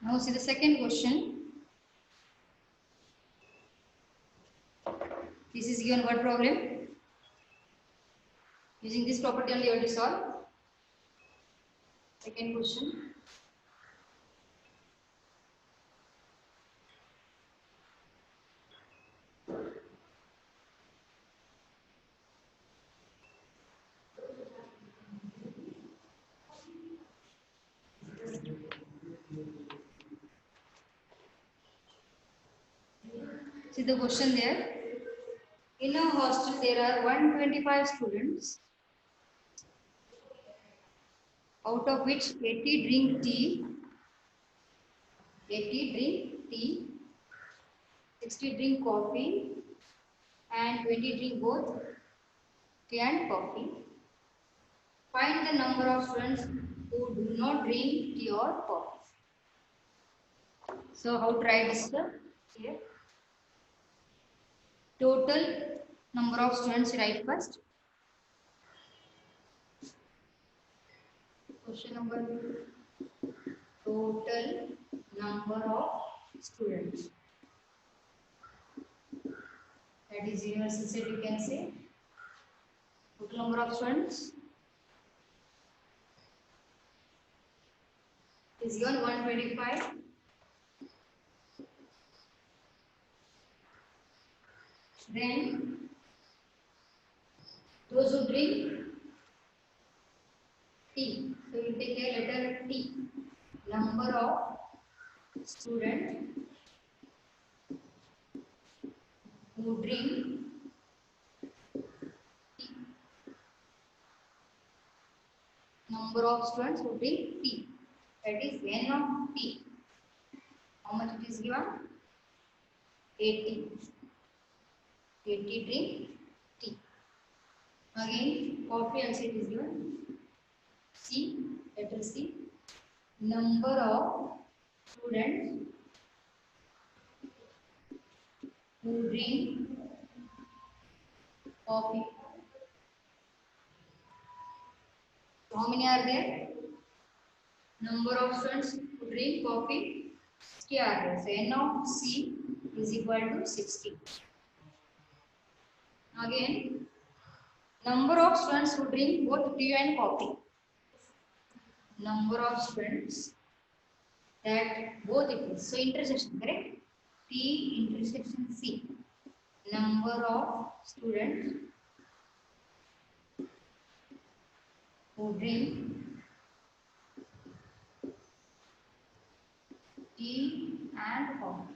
Now see the second question. This is given word problem. Using this property only you have to solve. Second question. See the question there. In a hostel there are 125 students, out of which 80 drink tea, 60 drink coffee, and 20 drink both tea and coffee. Find the number of students who do not drink tea or coffee. So how to write this here? Total number of students write first. Question number 2. Total number of students. That is universal set, you can say. Total number of students is given 125. Then those who drink tea. So you take a letter T. Number of students who drink tea. Number of students who drink tea. That is N of T. How much it is given? 80. 80 drink tea. Again, coffee also it is given. C, letter C. Number of students who drink coffee. So how many are there? Number of students who drink coffee 60 are there. So N of C is equal to 60. Again, number of students who drink both tea and coffee. Number of students that both it is. So intersection, correct? T intersection C. Number of students who drink tea and coffee.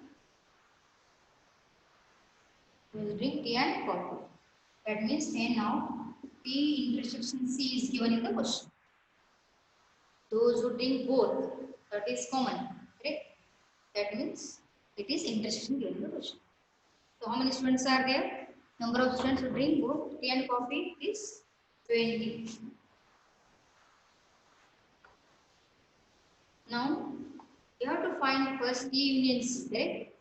Who drink tea and coffee. That means then now T intersection C is given in the question. Those who drink both, that is common, correct? That means it is intersection given in the question. So how many students are there? Number of students who drink both tea and coffee is 20. Now you have to find first T union C, correct?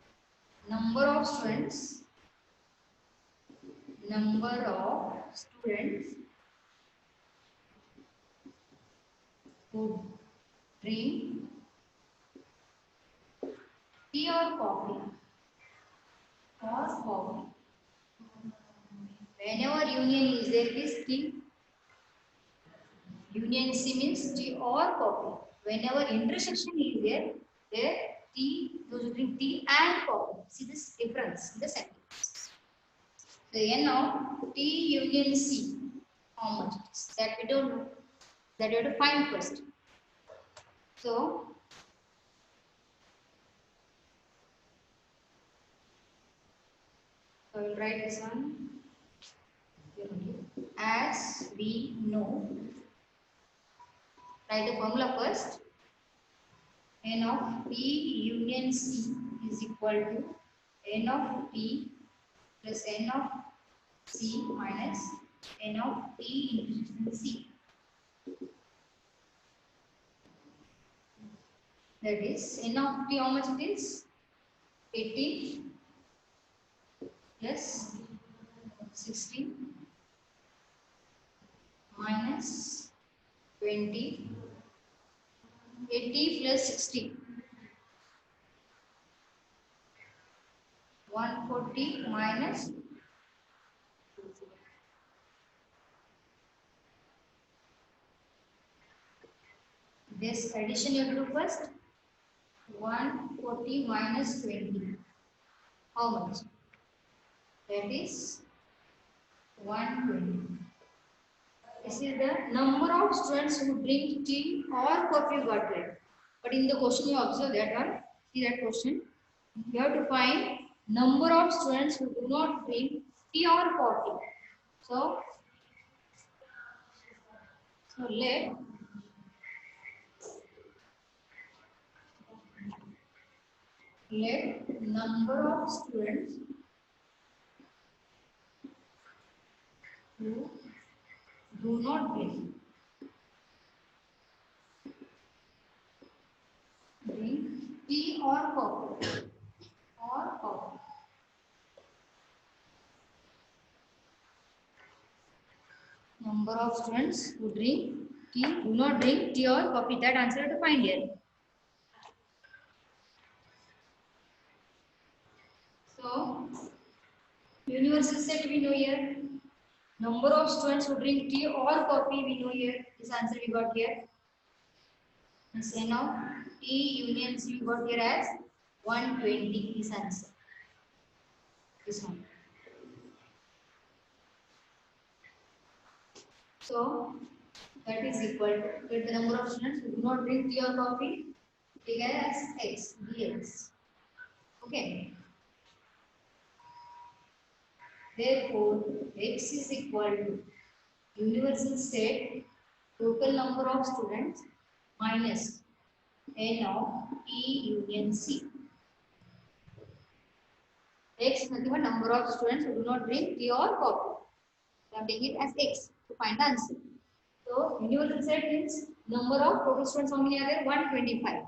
Number of students who drink tea or coffee. Whenever union is there, it is tea. Union C means tea or coffee. Whenever intersection is there, tea, those who drink tea and coffee. See this difference in the sentence. So here now T union C, how much it is? That we don't know. That we have to find first. So I will write this one. As we know, write the formula first. N of P union C is equal to N of P plus N of C minus N of P intersection C. That is N of T, how much it is? 80 plus 60 minus 20. 80 plus 60. 140 minus this addition you have to do first. 140 minus 20. How much? That is 120. This is the number of students who drink tea or coffee got read. But in the question you observe that one. See that question. You have to find number of students who do not drink tea or coffee. So let number of students who do not drink tea or coffee? Or coffee. Number of students who drink tea, do not drink tea or coffee. That answer you have to find here. So, universal set we know here. Number of students who drink tea or coffee we know here. This answer we got here. And say now, T union C we got here as 120. This answer. This one. So, that is equal to get the number of students who do not drink tea or coffee. Take as X, dx. Okay. Therefore, X is equal to universal set total number of students minus N of T union C. X is nothing but number of students who do not drink tea or coffee. So I am taking it as X to find the answer. So universal set means number of total students how many are there? 125.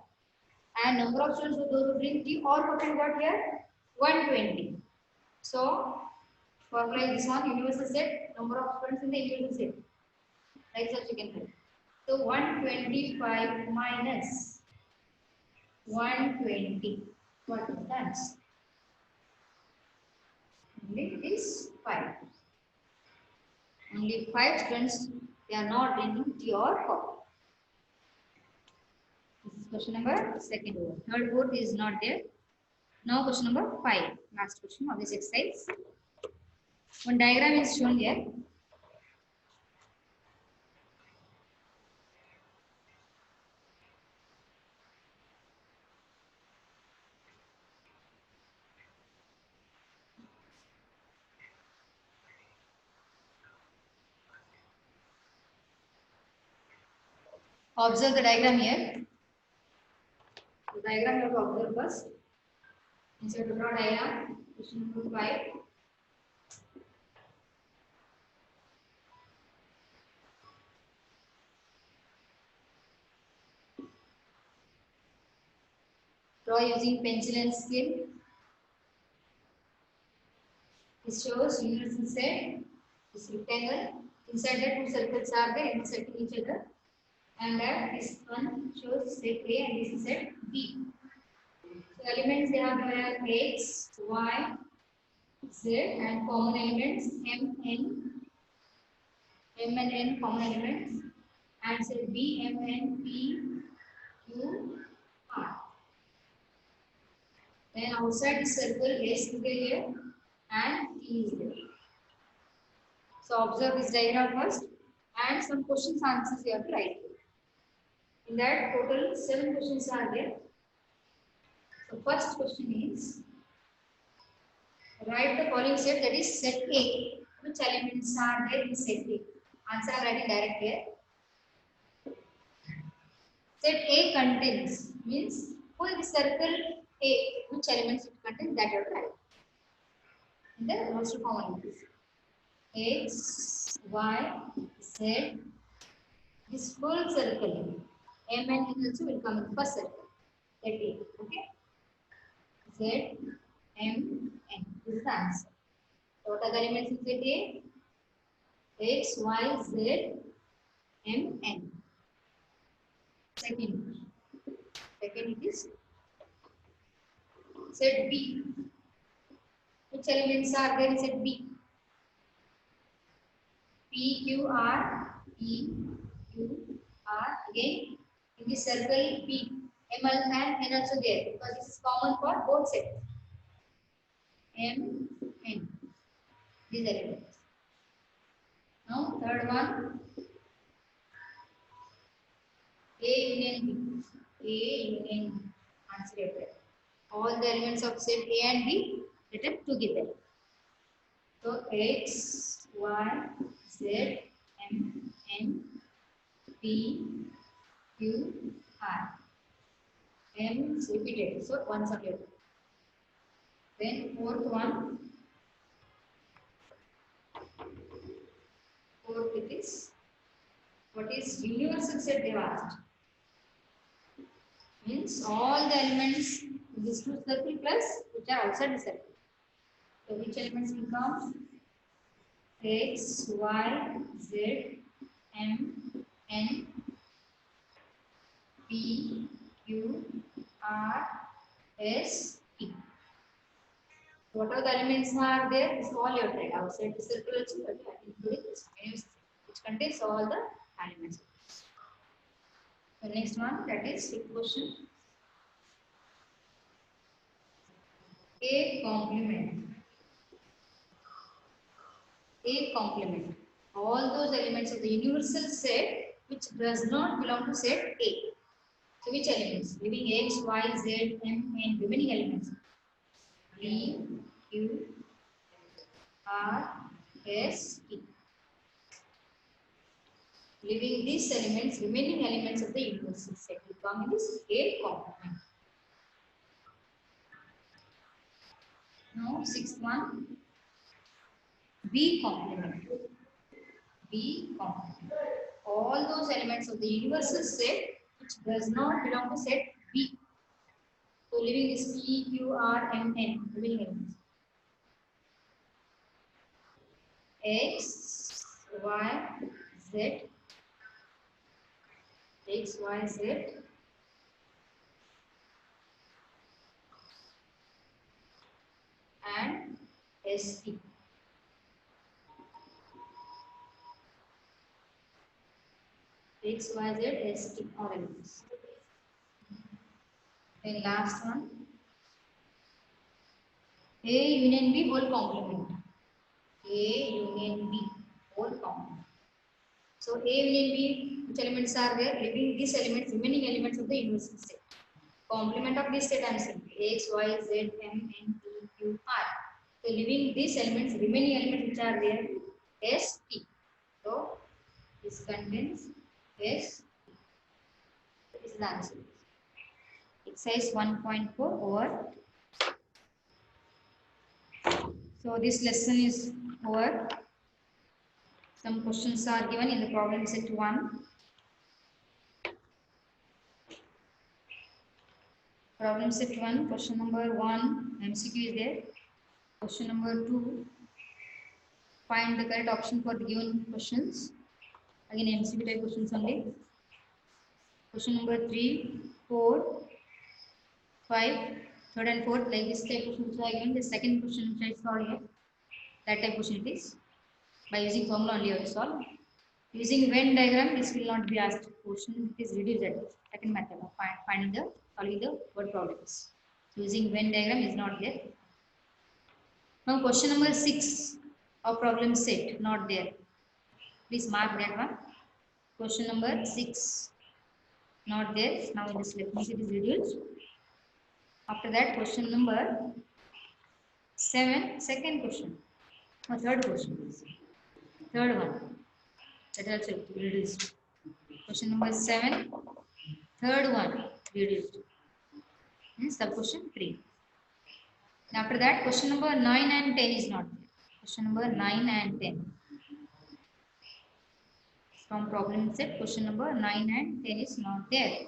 And number of students who drink tea or coffee got here 120. So formula is this one, universal set, number of students in the universal set. Like such you can write. So 125 minus 120. What is the answer? Only is 5. Only 5 students, they are not drinking tea or coffee. This is question number second over. Third word is not there. Now question number 5. Last question of this exercise. One diagram is shown here. Observe the diagram here. The diagram you have to observe first. Inside the draw diagram, question number 5. Draw using pencil and scale. This shows universal set, this rectangle. Inside that two circles are there intersecting each other. And that this one shows set A and this is set B. So elements they have X, Y, Z and common elements M and N common elements and set B, M, N, P, Q, R. Then outside the circle S is there and T is there. So observe this diagram first and some questions answers you have to write. In that total 7 questions are there. So first question is write the following set, that is set A. Which elements are there in set A? Answer I am writing direct here. Set A contains means full the circle A. Which elements it contains, that you have to write. In the most common ones. X, Y, Z. This full circle M and N also will come in the first circle. Set A. Okay. Z, M, N. This is the answer. So what are the elements in set A? X, Y, Z, M, N. Second it is set B. Which elements are there in set B? P, Q, R, P, Q, R. Again, in this circle P, M and N also there because this is common for both sets. M, N. These elements. Now, third one. A union B. A union B. Answer it. All the elements of set A and B written together. So X, Y, Z, M, N, P, Q, R. M is repeated. So once again. Then fourth one. Fourth it is. What is universal set they have asked? Means all the elements These two circle plus which are outside the circle. So which elements become X, Y, Z, M, N, P, Q, R, S, T. What are the elements are there? It's all your tried outside the circle also, but including this which contains all the elements. The next one, that is fifth question. A complement. A complement. All those elements of the universal set which does not belong to set A. So which elements? Living X, Y, Z, M, and remaining elements. P, Q, R, S, T. Leaving these elements, remaining elements of the universal set will come in this A complement. Now, sixth one, B complement. B complement. All those elements of the universal set which does not belong to set B. So, leaving this P, Q, R, M, N, remaining elements. X, Y, Z, X, Y, Z, and ST. X, Y, Z, ST all elements. Then last one, A union B whole complement. A union B whole complement. So A union B, which elements are there? Leaving these elements, remaining elements of the universal set. Complement of this set I am saying X, Y, Z, M, N, P, Q, R. So leaving these elements, remaining elements which are there, S, T. So this contains S. So this is the answer. Exercise 1.4 over. So this lesson is over. Some questions are given in the problem set 1. Problem set 1, question number 1, MCQ is there. Question number 2, find the correct option for the given questions. Again MCQ type questions only. Question number 3, 4, 5, third and fourth, like this type questions are given. The second question which I solved here, that type question it is. By using formula only you have to solve. Using Venn diagram, this will not be asked question. It is reduced at second method of solving the word problems. So using Venn diagram is not there. Now question number 6 of problem set not there. Please mark that one. Question number 6 not there. Now this let me see it is reduced. After that question number 7, second question. Or third question. Third one. That also reduced. Question number 7, third one reduced. Sub question 3. After that, question number 9 and 10 is not there. Question number 9 and 10. From problem set, question number 9 and 10 is not there.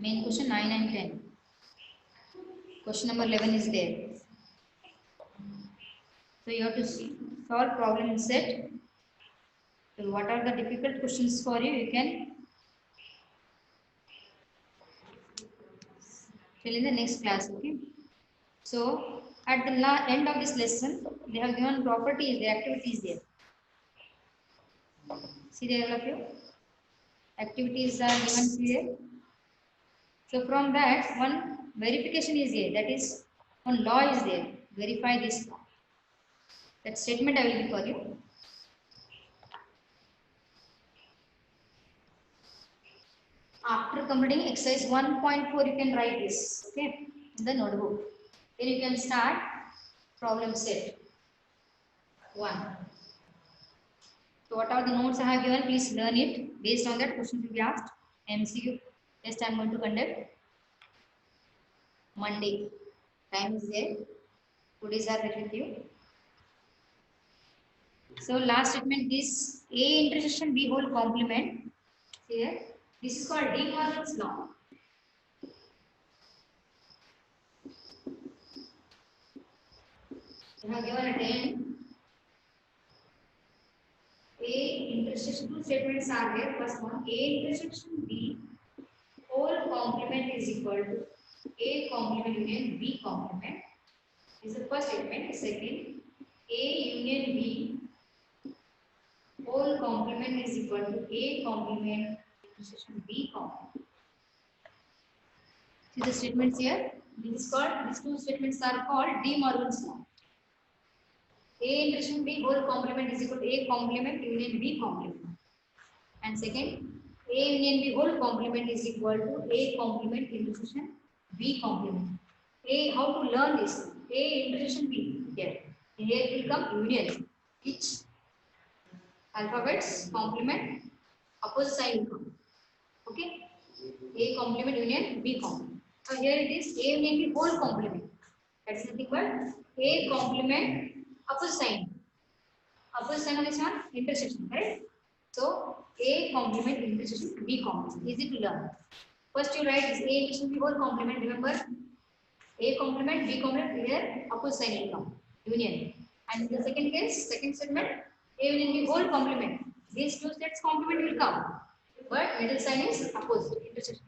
Main question 9 and 10. Question number 11 is there. So you have to solve problem set. So what are the difficult questions for you? You can tell in the next class. Okay. So at the end of this lesson, they have given properties, the activities there. See there all of you. Activities are given here. So from that, one verification is here. That is, one law is there. Verify this law. That statement I will give for you. After completing exercise 1.4, you can write this, okay, in the notebook. Then you can start problem set 1. So what are the notes I have given? Please learn it. Based on that, questions will be asked. MCQ test I am going to conduct Monday. Time is there. 2 days are left with you. So last statement, this A intersection B whole complement. Here, this is called De Morgan's law. I have given a 10. A intersection, two statements are there. First one, A intersection B whole complement is equal to A complement union B complement. This is the first statement. Second, A union B whole complement is equal to A complement intersection B complement. See the statements here. This is called, these two statements are called De Morgan's law. A intersection B whole complement is equal to A complement union B complement. And second, A union B whole complement is equal to A complement intersection B complement. A, how to learn this? A intersection B. Here. Here it will come union. Each alphabets complement opposite sign will come. Okay? A complement union B complement. So here it is A union B whole complement. That is nothing but A complement opposite sign. Opposite sign of this one intersection, correct? So A complement intersection B complement. Easy to learn. First you write is A intersection B whole complement. Remember, A complement B complement here opposite sign will come union. And in the second case, second statement, A union B whole complement. These two sets complement will come, but middle sign is opposite intersection.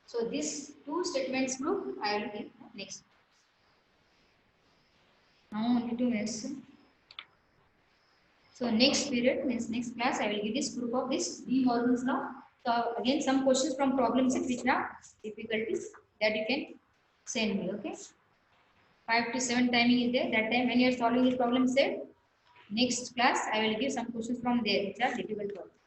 So these two statements group I will give next. Now only 2 minutes. So next period, next class, I will give this proof of this De Morgan's law. So again, some questions from problem set which are difficulties that you can send me. Okay, 5 to 7 timing is there. That time when you are solving this problem set, next class I will give some questions from there which are difficult problems.